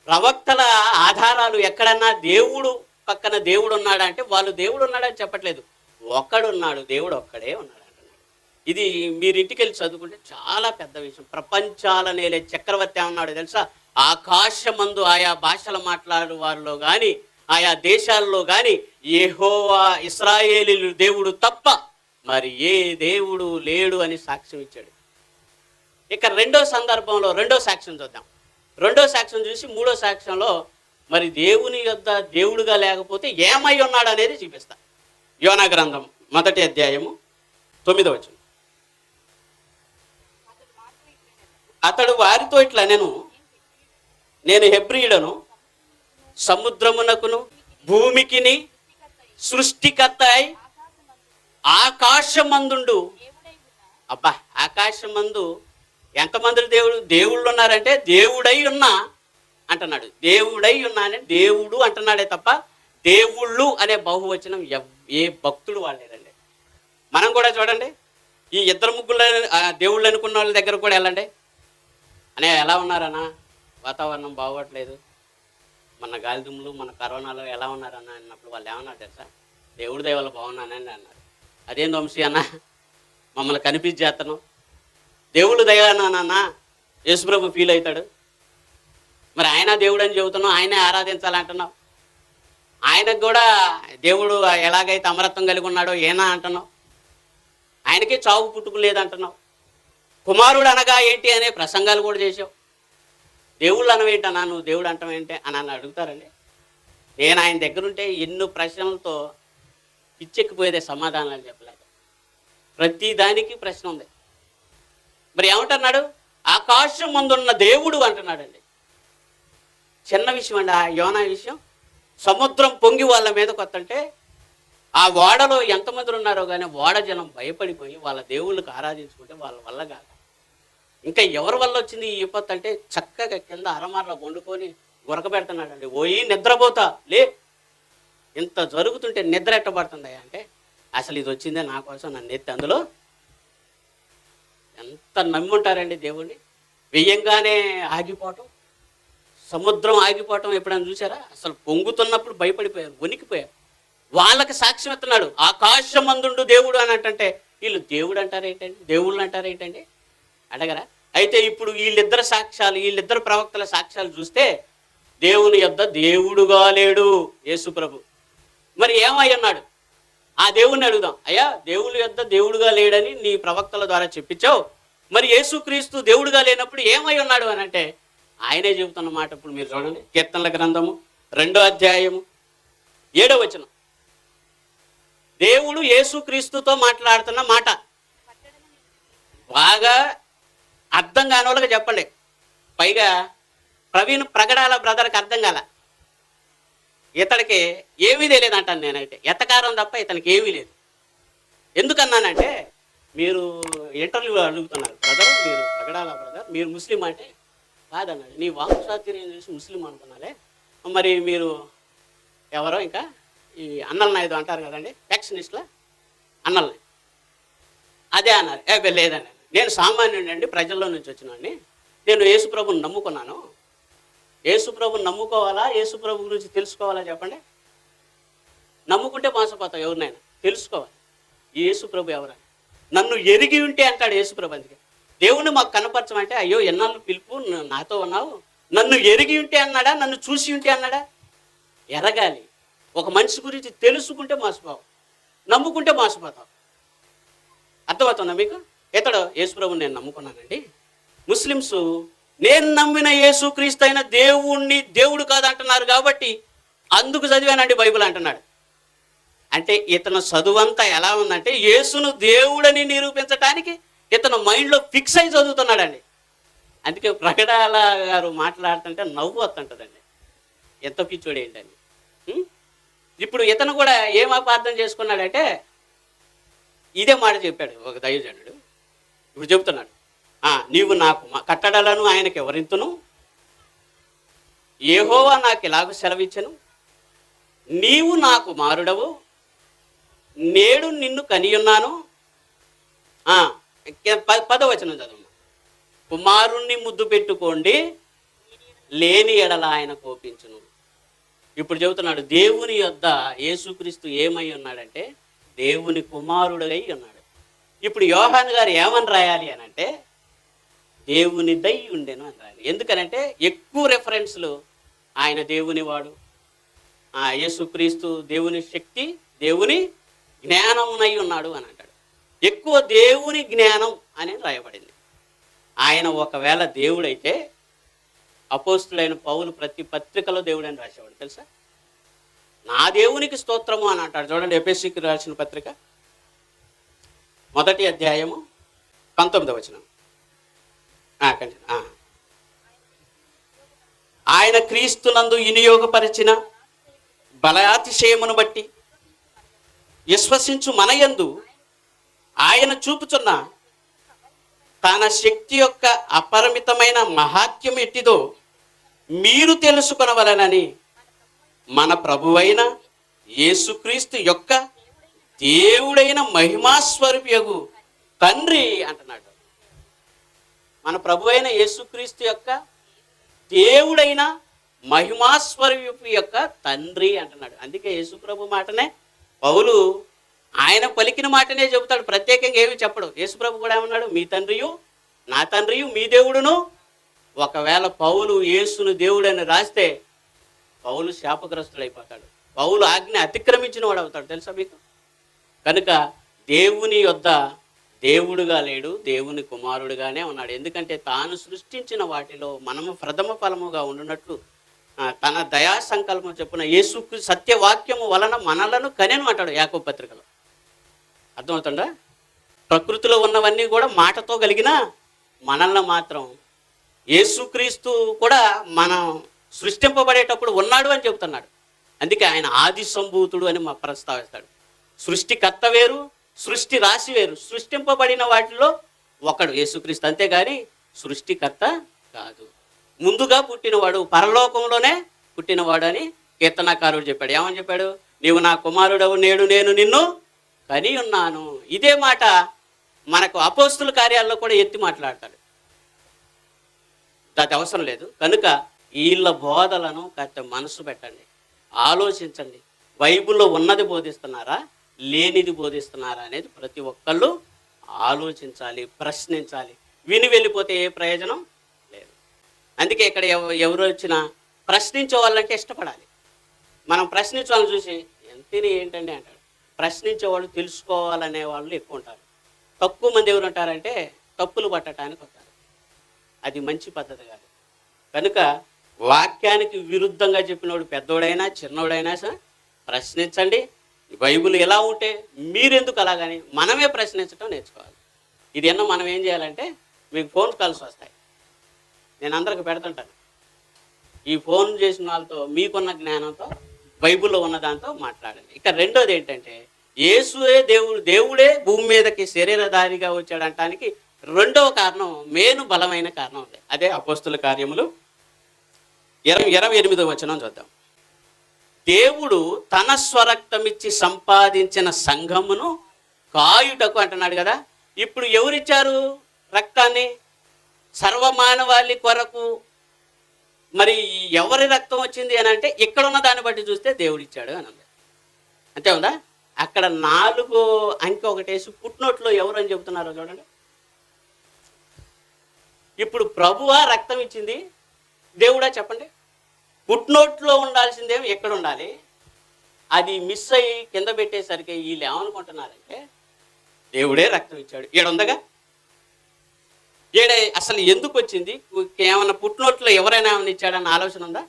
S1: ప్రవక్తల ఆధారాలు ఎక్కడన్నా దేవుడు పక్కన దేవుడు ఉన్నాడంటే వాళ్ళు దేవుడు ఉన్నాడని చెప్పట్లేదు, ఒక్కడున్నాడు, దేవుడు ఒక్కడే ఉన్నాడు అంటున్నాడు. ఇది మీరు ఇంటికి వెళ్ళి చదువుకుంటే చాలా పెద్ద విషయం. ప్రపంచాల నేలే చక్రవర్తి ఏమన్నాడు తెలుసా? ఆకాశమందు ఆయా భాషలు మాట్లాడే వారిలో కానీ ఆయా దేశాల్లో కానీ యెహోవా ఇశ్రాయేలీయుల దేవుడు తప్ప మరి ఏ దేవుడు లేడు అని సాక్ష్యం ఇచ్చాడు. ఇక రెండో సందర్భంలో రెండో సాక్ష్యం చూద్దాం. రెండో సాక్ష్యం చూసి మూడో సాక్ష్యంలో మరి దేవుని యొద్ద దేవుడుగా లేకపోతే ఏమై ఉన్నాడు అనేది చూపిస్తా. యోనా గ్రంథం 1వ అధ్యాయము 9వ వచనం. అతడు వారితో ఇట్లా నేను హెబ్రీయుడను, సముద్రమునకును భూమికిని సృష్టికర్త అయి ఆకాశమందుండు. అబ్బా, ఆకాశమందు ఎంతమంది దేవుళ్ళు ఉన్నారంటే దేవుడై ఉన్నా అంటున్నాడు. దేవుడై ఉన్నా అని దేవుడు అంటున్నాడే తప్ప దేవుళ్ళు అనే బహువచనం ఏ భక్తుడు వాళ్ళేదండి. మనం కూడా చూడండి, ఈ ఇద్దరు ముగ్గురు దేవుళ్ళు అనుకున్న వాళ్ళ దగ్గర కూడా వెళ్ళండి. అనే ఎలా ఉన్నారన్నా, వాతావరణం బాగోట్లేదు, మన గాలిదుమ్ములు మన కరోనాలో ఎలా ఉన్నారన్నా అన్నప్పుడు వాళ్ళు ఏమన్నారు తెలుసా? దేవుడి దయవల్ల బాగున్నానని అన్నారు. అదేం వంశీ అన్న, మమ్మల్ని కనిపించేతను దేవుడు దయానా యేసుప్రభు ఫీల్ అవుతాడు. మరి ఆయన దేవుడు అని చెబుతున్నావు, ఆయనే ఆరాధించాలంటున్నావు. ఆయనకు కూడా దేవుడు ఎలాగైతే అమరత్వం కలిగి ఉన్నాడో ఏనా అంటున్నావు. ఆయనకే చావు పుట్టుకు లేదంటున్నావు. కుమారుడు అనగా ఏంటి అనే ప్రసంగాలు కూడా చేసావు. దేవుళ్ళు అనవేంటన్నా, నువ్వు దేవుడు అంటావేంటి అని నన్ను అడుగుతారండి. నేను ఆయన దగ్గరుంటే ఎన్నో ప్రశ్నలతో పిచ్చెక్కిపోయేదే, సమాధానాలు చెప్పలేక. ప్రతి దానికి ప్రశ్న ఉంది. మరి ఏమంటున్నాడు? ఆకాశం ముందున్న దేవుడు అంటున్నాడండి. చిన్న విషయం అండి ఆ యోనా విషయం. సముద్రం పొంగి వాళ్ళ మీద కొత్తంటే ఆ ఓడలో ఎంతమంది ఉన్నారో కానీ ఓడ జనం భయపడిపోయి వాళ్ళ దేవుళ్ళకి ఆరాధించుకుంటే వాళ్ళ వల్ల కాదు. ఇంకా ఎవరి వల్ల వచ్చింది ఈ విపత్తు అంటే చక్కగా కింద అరమార్లో వండుకొని గురకబెడుతున్నాడండి. ఓయి నిద్రపోతా లే, ఇంత జరుగుతుంటే నిద్ర ఎట్టబడుతుంది అంటే అసలు ఇది వచ్చిందే నా కోసం, నన్ను ఎత్తి అందులో. ఎంత నమ్ముంటారండి దేవుణ్ణి. వెయ్యంగానే ఆగిపోవటం, సముద్రం ఆగిపోవటం ఎప్పుడైనా చూసారా? అసలు పొంగుతున్నప్పుడు భయపడిపోయారు, వణికిపోయారు. వాళ్ళకి సాక్ష్యం ఎత్తున్నాడు, ఆకాశమందుండు దేవుడు అని అంటే వీళ్ళు దేవుడు అంటారేంటండి, దేవుళ్ళు అంటారేంటండి అడగరా? అయితే ఇప్పుడు వీళ్ళిద్దరు సాక్ష్యాలు, వీళ్ళిద్దరు ప్రవక్తల సాక్ష్యాలు చూస్తే దేవుని యొద్ద దేవుడుగా లేడు యేసుప్రభు. మరి ఏమై ఉన్నాడు? ఆ దేవుణ్ణి అడుగుదాం. అయ్యా, దేవుని యొద్ద దేవుడుగా లేడని నీ ప్రవక్తల ద్వారా చెప్పించావు, మరి యేసుక్రీస్తు దేవుడుగా లేనప్పుడు ఏమై ఉన్నాడు అని అంటే ఆయనే చెబుతున్న మాట ఇప్పుడు మీరు చూడండి. కీర్తనల గ్రంథము 2వ అధ్యాయము 7వ వచనం. దేవుడు యేసుక్రీస్తుతో మాట్లాడుతున్న మాట బాగా అర్థం కాని వాళ్ళకి చెప్పండి. పైగా ప్రవీణ్ ప్రగడాల బ్రదర్కి అర్థం కాల, ఇతడికి ఏమీ తెలియదు అంటాను నేనైతే. ఎత్తకారం తప్ప ఇతనికి ఏమీ లేదు. ఎందుకన్నానంటే, మీరు ఇంటర్వ్యూ అడుగుతున్నారు, బ్రదర్ మీరు ప్రగడాల బ్రదర్ మీరు ముస్లిం అంటే, కాదన్నాడు. నీ వాక్చాతుర్యం చూసి ముస్లిం అనుకున్నాలే, మరి మీరు ఎవరో ఇంకా ఈ అన్నల నాయుడు అంటారు కదండి, ఫ్యాక్షనిస్ట్ల అన్నల్ని, అదే అన్నారు. లేదండి, నేను సామాన్యుడిని అండి, ప్రజల్లో నుంచి వచ్చినాడిని, నేను యేసుప్రభుని నమ్ముకున్నాను. యేసుప్రభుని నమ్ముకోవాలా, యేసుప్రభు గురించి తెలుసుకోవాలా చెప్పండి? నమ్ముకుంటే మోసపోతావు, ఎవరినైనా తెలుసుకోవాలి. ఈ యేసుప్రభు ఎవరని నన్ను ఎరిగి ఉంటే అంటాడు యేసుప్రభు. అందుకే దేవుణ్ణి మాకు కనపరచమంటే, అయ్యో ఎన్నాళ్ళు పిలుపు, నాతో ఉన్నావు, నన్ను ఎరిగి ఉంటే అన్నాడా, నన్ను చూసి ఉంటే అన్నాడా? ఎరగాలి. ఒక మనిషి గురించి తెలుసుకుంటే మోసపోవు, నమ్ముకుంటే మోసపోతావు. అర్థమవుతుందా మీకు? ఇతడు యేసుప్రభుని నేను నమ్ముకున్నానండి. ముస్లిమ్స్ నేను నమ్మిన యేసుక్రీస్తు అయిన దేవుణ్ణి దేవుడు కాదంటున్నారు కాబట్టి అందుకు చదివానండి బైబిల్ అంటున్నాడు. అంటే ఇతను చదువంతా ఎలా ఉందంటే, యేసును దేవుడని నిరూపించడానికి ఇతను మైండ్లో ఫిక్స్ అయి చదువుతున్నాడండి. అందుకే ప్రగడాల గారు మాట్లాడుతుంటే నవ్వు వస్తుంటుందండి, ఎంత పిచ్చోడు ఏంటని. ఇప్పుడు ఇతను కూడా ఏం అపార్థం చేసుకున్నాడంటే, ఇదే మాట చెప్పాడు ఒక దైవజనుడు. ఇప్పుడు చెబుతున్నాడు, నీవు నాకు కట్టడలను ఆయనకి ఎవరింతును, యెహోవా నాకు ఇలాగ సెలవిచ్చెను, నీవు నా కుమారుడవు, నేడు నిన్ను కనియున్నాను. 10వ వచనం చదువు. కుమారుణ్ణి ముద్దు పెట్టుకోండి, లేని ఎడల ఆయన కోపించును. ఇప్పుడు చెబుతున్నాడు, దేవుని యొద్ద యేసుక్రీస్తు ఏమై ఉన్నాడంటే దేవుని కుమారుడై ఉన్నాడు. ఇప్పుడు యోహాను గారు ఏమని రాయాలి అని అంటే, దేవుని దై ఉండెను అని రాయాలి. ఎందుకనంటే ఎక్కువ రెఫరెన్స్లు ఆయన దేవుని వాడు, యేసుక్రీస్తు దేవుని శక్తి, దేవుని జ్ఞానమునై ఉన్నాడు అని అంటాడు. ఎక్కువ దేవుని జ్ఞానం అని రాయబడింది. ఆయన ఒకవేళ దేవుడైతే అపోస్తులైన పౌలు ప్రతి పత్రికలో దేవుడు అని రాసేవాడు తెలుసా. నా దేవునికి స్తోత్రము అని అంటాడు. చూడండి, ఎఫెసీకి రాసిన పత్రిక 1వ అధ్యాయము 19వ వచనం. ఆయన క్రీస్తునందు వినియోగపరిచిన బలాతిశయమును బట్టి విశ్వసించు మనయందు ఆయన చూపుచున్న తన శక్తి యొక్క అపరిమితమైన మహాత్యం ఎట్టిదో మీరు తెలుసుకొనవలెనని మన ప్రభువైన యేసుక్రీస్తు యొక్క దేవుడైన మహిమాస్వరూపియగు తండ్రి అంటున్నాడు. మన ప్రభువైన యేసుక్రీస్తు యొక్క దేవుడైన మహిమాస్వరూపి యొక్క తండ్రి అంటున్నాడు. అందుకే యేసుప్రభు మాటనే పౌలు ఆయన పలికిన మాటనే చెబుతాడు, ప్రత్యేకంగా ఏమి చెప్పడు. యేసుప్రభు కూడా ఏమన్నాడు, మీ తండ్రియు నా తండ్రియు మీ దేవుడును. ఒకవేళ పౌలు యేసును దేవుడని రాస్తే పౌలు శాపగ్రస్తుడైపోతాడు, పౌలు ఆజ్ఞ అతిక్రమించిన వాడు అవుతాడు తెలుసా మీకు. కనుక దేవుని యొద్ద దేవుడుగా లేడు, దేవుని కుమారుడుగానే ఉన్నాడు. ఎందుకంటే తాను సృష్టించిన వాటిలో మనము ప్రథమ ఫలముగా ఉండునట్లు తన దయా సంకల్పం చెప్పున యేసుకు సత్యవాక్యము వలన మనలను కనెను అంటాడు యాకోబు పత్రికలో. అర్థమవుతుందా? ప్రకృతిలో ఉన్నవన్నీ కూడా మాటతో కలిగిన మనల్ని మాత్రం యేసుక్రీస్తు కూడా మనం సృష్టింపబడేటప్పుడు ఉన్నాడు అని చెబుతున్నాడు. అందుకే ఆయన ఆది సంభూతుడు అని ప్రస్తావిస్తాడు. సృష్టికర్త వేరు, సృష్టి రాశి వేరు. సృష్టింపబడిన వాటిలో ఒకడు యేసుక్రీస్తు, అంతేగాని సృష్టికర్త కాదు. ముందుగా పుట్టినవాడు, పరలోకంలోనే పుట్టినవాడు అని కీర్తనాకారుడు చెప్పాడు. ఏమని చెప్పాడు? నీవు నా కుమారుడవు, నేడు నేను నిన్ను కని ఉన్నాను. ఇదే మాట మనకు అపోస్తుల కార్యాల్లో కూడా ఎత్తి మాట్లాడతాడు. అది అవసరం లేదు. కనుక వీళ్ళ బోధలను కాస్త మనసు పెట్టండి, ఆలోచించండి. బైబిల్లో ఉన్నది బోధిస్తున్నారా, లేనిది బోధిస్తున్నారా అనేది ప్రతి ఒక్కళ్ళు ఆలోచించాలి, ప్రశ్నించాలి. విని వెళ్ళిపోతే ఏ ప్రయోజనం లేదు. అందుకే ఇక్కడ ఎవరు వచ్చినా ప్రశ్నించే వాళ్ళంటే ఇష్టపడాలి. మనం ప్రశ్నించాలని చూసి ఎంతని ఏంటండి అంటాడు. ప్రశ్నించేవాళ్ళు, తెలుసుకోవాలనే వాళ్ళు ఎక్కువ ఉంటారు. తక్కువ మంది ఎవరు ఉంటారంటే తప్పులు పట్టడానికి వస్తారు. అది మంచి పద్ధతి కాదు. కనుక వాక్యానికి విరుద్ధంగా చెప్పినోడు పెద్దోడైనా చిన్నోడైనా సరే ప్రశ్నించండి. బైబిల్ ఎలా ఉంటే మీరెందుకు అలాగని మనమే ప్రశ్నించడం నేర్చుకోవాలి. ఇది ఎన్నో మనం ఏం చేయాలంటే మీకు ఫోన్ కాల్స్ వస్తాయి, నేను అందరికి పెడుతుంటాను. ఈ ఫోన్ చేసిన వాళ్ళతో మీకున్న జ్ఞానంతో బైబిల్లో ఉన్న దాంతో మాట్లాడండి. ఇక రెండోది ఏంటంటే, యేసువే దేవుడు, దేవుడే భూమి మీదకి శరీరధారిగా వచ్చాడంటానికి రెండవ కారణం, బలమైన కారణం ఉంది. అదే అపోస్తుల కార్యములు 28వ వచనం చూద్దాం. దేవుడు తన స్వరక్తమిచ్చి సంపాదించిన సంఘమును కాయుటకు అంటున్నాడు కదా. ఇప్పుడు ఎవరిచ్చారు రక్తాన్ని? సర్వమానవాళి కొరకు. మరి ఎవరి రక్తం వచ్చింది అని అంటే, ఇక్కడ ఉన్న దాన్ని బట్టి చూస్తే దేవుడిచ్చాడు అని ఉంది. అంతే ఉందా? అక్కడ 4 అంకె ఒకటేసి పుట్టినోట్లో ఎవరు అని చెబుతున్నారో చూడండి. ఇప్పుడు ప్రభువా రక్తం ఇచ్చింది, దేవుడా? చెప్పండి. పుట్టినోట్లో ఉండాల్సిందేమో ఎక్కడ ఉండాలి, అది మిస్ అయ్యి కింద పెట్టేసరికి వీళ్ళు ఏమనుకుంటున్నారంటే దేవుడే రక్తం ఇచ్చాడు. ఈడుందగా, ఈడే అసలు ఎందుకు వచ్చింది? ఏమన్నా పుట్టినోట్లో ఎవరైనా ఏమైనా ఇచ్చాడన్న ఆలోచన ఉందా?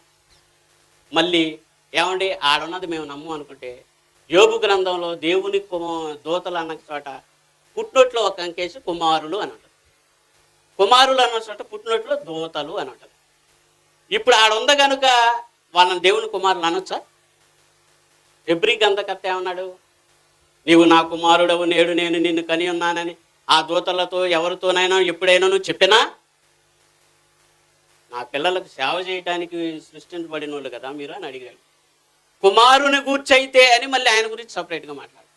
S1: మళ్ళీ ఏమండి ఆడున్నది మేము నమ్ము అనుకుంటే, యోబు గ్రంథంలో దేవుని దూతలు అన్న చోట పుట్టినోట్లో ఒక అంకేసి కుమారులు అని ఉంటుంది, కుమారులు అన్న చోట పుట్టినోట్లో దూతలు అని ఉంటుంది. ఇప్పుడు ఆడుంద కనుక వాళ్ళని దేవుని కుమారులు అనొచ్చా? హెబ్రీ గ్రంథకర్త ఏమన్నాడు? నీవు నా కుమారుడవు, నేడు నేను నిన్ను కని ఉన్నానని ఆ దూతలతో ఎవరితోనైనా ఎప్పుడైనా నువ్వు చెప్పినా, నా పిల్లలకు సేవ చేయడానికి సృష్టించబడిన వాళ్ళు కదా మీరు అని అడిగాడు. కుమారుని గూర్చైతే అని మళ్ళీ ఆయన గురించి సపరేట్గా మాట్లాడు.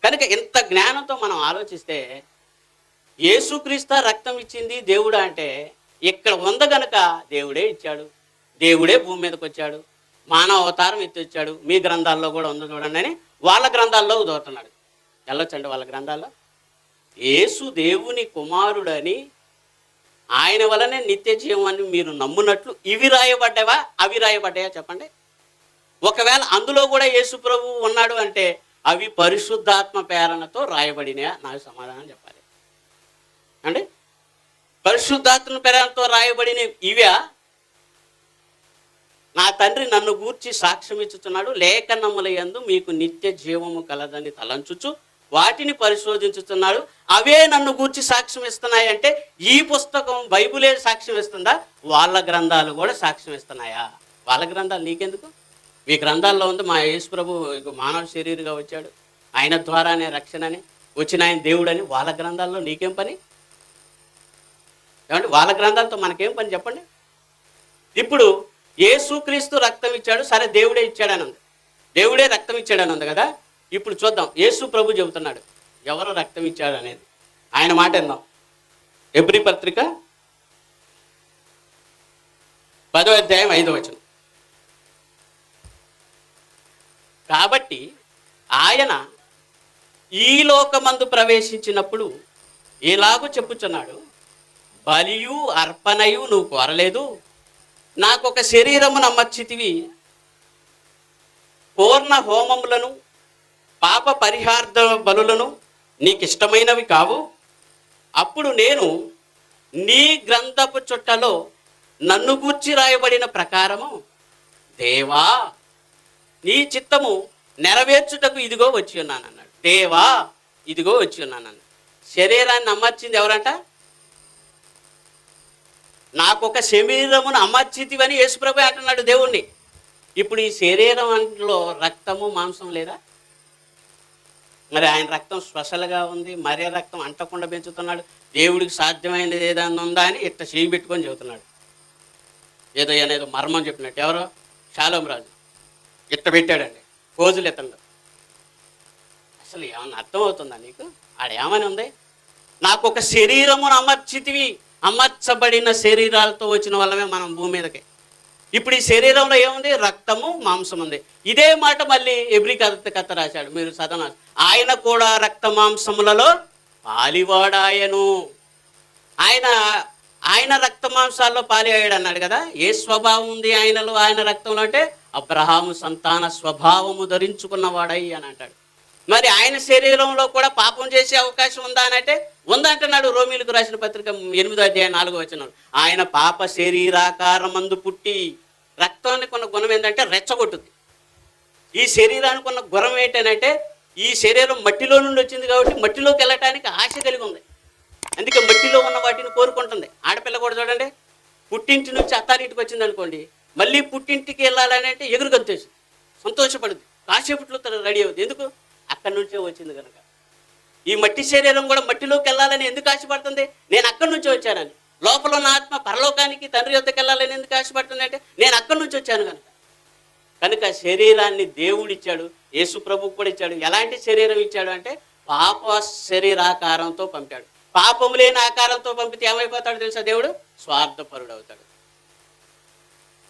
S1: కనుక ఇంత జ్ఞానంతో మనం ఆలోచిస్తే, యేసుక్రీస్తు రక్తం ఇచ్చింది దేవుడా అంటే, ఇక్కడ ఉంది కనుక దేవుడే ఇచ్చాడు, దేవుడే భూమి మీదకి వచ్చాడు, మానవ అవతారం ఎత్తి వచ్చాడు. మీ గ్రంథాల్లో కూడా ఉంది చూడండి అని వాళ్ళ గ్రంథాల్లో దోతున్నాడు. వెళ్ళొచ్చండి వాళ్ళ గ్రంథాల్లో. యేసు దేవుని కుమారుడని, ఆయన వలనే నిత్య జీవాన్ని మీరు నమ్మునట్లు ఇవి రాయబడ్డావా అవి రాయబడ్డాయా చెప్పండి. ఒకవేళ అందులో కూడా యేసు ప్రభువు ఉన్నాడు అంటే అవి పరిశుద్ధాత్మ ప్రేరణతో రాయబడినాయా? నాకు సమాధానం చెప్పాలి అండి. పరిశుద్ధాత్మ ప్రేరణతో రాయబడిన ఇవా? నా తండ్రి నన్ను గూర్చి సాక్ష్యం ఇచ్చుచున్నాడు, లేఖనముల యందు మీకు నిత్య జీవము కలదని తలంచుచు వాటిని పరిశోధించుతున్నాడు, అవే నన్ను గూర్చి సాక్ష్యం ఇస్తున్నాయంటే ఈ పుస్తకం బైబిలే సాక్ష్యం ఇస్తుందా? వాళ్ళ గ్రంథాలు కూడా సాక్ష్యం ఇస్తున్నాయా? వాళ్ళ గ్రంథాలు నీకెందుకు? మీ గ్రంథాల్లో ఉంది మా యేసు ప్రభు మానవ శరీరంగా వచ్చాడు, ఆయన ద్వారానే రక్షణని, వచ్చిన ఆయన దేవుడని. వాళ్ళ గ్రంథాల్లో నీకేం పని? ఏమంటే వాళ్ళ గ్రంథాలతో మనకేం పని చెప్పండి. ఇప్పుడు యేసుక్రీస్తు రక్తం ఇచ్చాడు, సరే దేవుడే ఇచ్చాడని ఉంది, దేవుడే రక్తం ఇచ్చాడని ఉంది కదా. ఇప్పుడు చూద్దాం యేసు ప్రభు చెబుతున్నాడు ఎవరు రక్తం ఇచ్చాడు అనేది. ఆయన మాట విందాం. హెబ్రీ పత్రిక 10వ అధ్యాయం 5వ వచనం. కాబట్టి ఆయన ఈ లోకమందు ప్రవేశించినప్పుడు ఇలాగూ చెప్పుచున్నాడు, బలియు అర్పణయు నువ్వు కోరలేదు, నాకు ఒక శరీరమును అమర్చితివి, పూర్ణ హోమములను పాప పరిహార్థ బలులను నీకు ఇష్టమైనవి కావు. అప్పుడు నేను నీ గ్రంథపు చుట్టలో నన్ను గూర్చి రాయబడిన ప్రకారము, దేవా నీ చిత్తము నెరవేర్చుటకు ఇదిగో వచ్చి ఉన్నాను అన్నాడు. దేవా ఇదిగో వచ్చి ఉన్నాను అన్నాడు. శరీరాన్ని అమర్చింది ఎవరంట? నాకు ఒక శరీరమును అమర్చితివని యేసుప్రభు అంటున్నాడు దేవుణ్ణి. ఇప్పుడు ఈ శరీరంలో రక్తము మాంసం లేదా? మరి ఆయన రక్తం స్పెషల్గా ఉంది, మరే రక్తం అంటకుండా పెంచుతున్నాడు. దేవుడికి సాధ్యమైనది ఏదైనా ఉందా అని ఇట్లా చేయి పెట్టుకొని చెబుతున్నాడు. ఏదో మర్మం చెప్పినట్టు. ఎవరో షాలోం రాజు ఇట్ట పెట్టాడండి పోజులు ఎత్తండు. అసలు ఏమన్నా అర్థమవుతుందా నీకు? ఆడేమని ఉంది? నాకు ఒక శరీరమును అమర్చితివి. అమర్చబడిన శరీరాలతో వచ్చిన వాళ్ళమే మనం భూమి మీదకి. ఇప్పుడు ఈ శరీరంలో ఏముంది? రక్తము మాంసం ఉంది. ఇదే మాట మళ్ళీ హెబ్రీ కథ రాశాడు, మీరు చదవ. ఆయన కూడా రక్త మాంసములలో పాలివాడాయను. ఆయన రక్త మాంసాల్లో పాలివాడు అన్నాడు కదా. ఏ స్వభావం ఉంది ఆయనలో, ఆయన రక్తంలో అంటే అబ్రహాము సంతాన స్వభావము ధరించుకున్నవాడై అని అంటాడు. మరి ఆయన శరీరంలో కూడా పాపం చేసే అవకాశం ఉందా అని అంటే ఉందంటున్నాడు. రోమీలకు రాసిన పత్రిక 8వ అధ్యాయం 4వ వచనం. ఆయన పాప శరీరాకారమందు పుట్టి, రక్తానికి ఉన్న గుణం ఏంటంటే రెచ్చగొట్టుద్ది. ఈ శరీరానికి ఉన్న గుణం ఏంటంటే ఈ శరీరం మట్టిలో నుండి వచ్చింది కాబట్టి మట్టిలోకి వెళ్ళటానికి ఆశ కలిగి ఉంది. అందుకే మట్టిలో ఉన్న వాటిని కోరుకుంటుంది. ఆడపిల్ల కూడా చూడండి, పుట్టింటి నుంచి అత్తారింటికి వచ్చింది అనుకోండి, మళ్ళీ పుట్టింటికి వెళ్ళాలని అంటే ఎగురు గంతేసి సంతోషపడుద్ది, కాసేపట్లో తను రెడీ అవుతుంది. ఎందుకు? అక్కడి నుంచే వచ్చింది కనుక. ఈ మట్టి శరీరం కూడా మట్టిలోకి వెళ్ళాలని ఎందుకు ఆశపడుతుంది? నేను అక్కడి నుంచి వచ్చానని. లోపల ఉన్న ఆత్మ పరలోకానికి తండ్రి యొద్దకు వెళ్ళాలని ఎందుకు ఆశపడుతుంది అంటే నేను అక్కడి నుంచి వచ్చాను కనుక. కనుక శరీరాన్ని దేవుడిచ్చాడు, యేసు ప్రభువు కూడా ఇచ్చాడు. ఎలాంటి శరీరం ఇచ్చాడు అంటే పాప శరీరాకారంతో పంపాడు. పాపము లేని ఆకారంతో పంపితే ఏమైపోతాడు తెలుసా? దేవుడు స్వార్థపరుడు అవుతాడు.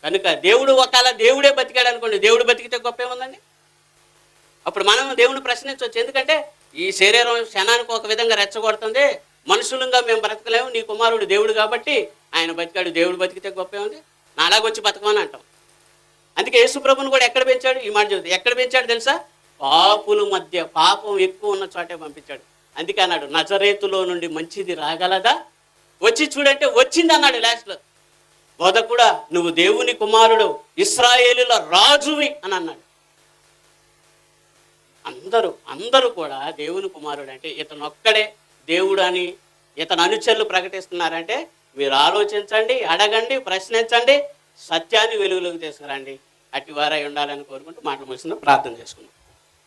S1: కనుక దేవుడు ఒకవేళ దేవుడే బతికాడు అనుకోండి, దేవుడు బతికితే గొప్ప ఏముందండి? అప్పుడు మనం దేవుని ప్రశ్నించవచ్చు. ఎందుకంటే ఈ శరీరం క్షణానికి ఒక విధంగా రెచ్చగొడుతుంది, మనుషులంగా మేము బ్రతకలేము, నీ కుమారుడు దేవుడు కాబట్టి ఆయన బతికాడు, దేవుడు బతికితే గొప్ప ఏముంది, నాలాగొచ్చి బతకమని అంటాం. అందుకే యేసు ప్రభువును కూడా ఎక్కడ పెంచాడు? ఈ మాట చదువుతుంది. ఎక్కడ పెంచాడు తెలుసా? పాపుల మధ్య, పాపం ఎక్కువ ఉన్న చోటే పంపించాడు. అందుకే అన్నాడు, నజరేతులో నుండి మంచిది రాగలదా? వచ్చి చూడంటే వచ్చింది అన్నాడు లాస్ట్లో. బోధకుడా నువ్వు దేవుని కుమారుడు, ఇశ్రాయేలుల రాజువి అని అన్నాడు. అందరూ కూడా దేవుని కుమారుడు అంటే ఇతను ఒక్కడే దేవుడు అని ఇతను అనుచరులు ప్రకటిస్తున్నారంటే మీరు ఆలోచించండి, అడగండి, ప్రశ్నించండి, సత్యాన్ని వెలుగులోకి తీసుకురండి. అట్టి వారై ఉండాలని కోరుకుంటూ మాటలు ముగిసిన ప్రార్థన చేసుకున్నాం.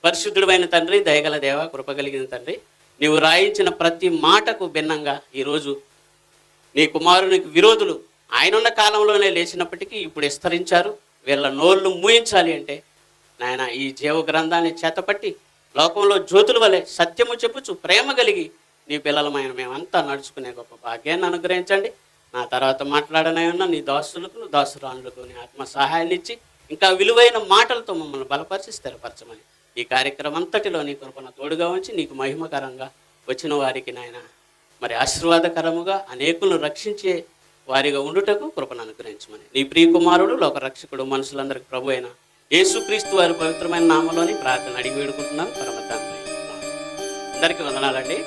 S1: పరిశుద్ధుడైన తండ్రి, దయగల దేవ, కృపగలిగిన తండ్రి, నీవు రాయించిన ప్రతి మాటకు భిన్నంగా ఈరోజు నీ కుమారునికి విరోధులు ఆయనున్న కాలంలోనే లేచినప్పటికీ ఇప్పుడు విస్తరించారు. వీళ్ళ నోళ్ళు మూయించాలి అంటే నాయన ఈ జీవ గ్రంథాన్ని చేతపట్టి లోకంలో జ్యోతుల వలె సత్యము చెప్పుచు ప్రేమ కలిగి నీ పిల్లలమైన మేమంతా నడుచుకునే గొప్ప భాగ్యాన్ని అనుగ్రహించండి. నా తర్వాత మాట్లాడనైనా నీ దాసులకు, దాసురానులకు నీ ఆత్మ సహాయాన్ని ఇచ్చి ఇంకా విలువైన మాటలతో మమ్మల్ని బలపరిచి స్థిరపరచమని ఈ కార్యక్రమం అంతటిలో నీ కృపను తోడుగా ఉంచి నీకు మహిమకరంగా వచ్చిన వారికి నాయన మరి ఆశీర్వాదకరముగా అనేకులను రక్షించే వారిగా ఉండుటకు కృపను అనుగ్రహించమని నీ ప్రియ కుమారుడు, లోక రక్షకుడు, మనుషులందరికీ ప్రభు అయిన యేసుక్రీస్తు వారి పవిత్రమైన నామంలోని ప్రార్థన అడిగి వేడుకుంటున్నాను పరమ తండ్రి. అందరికీ వందనాలండి.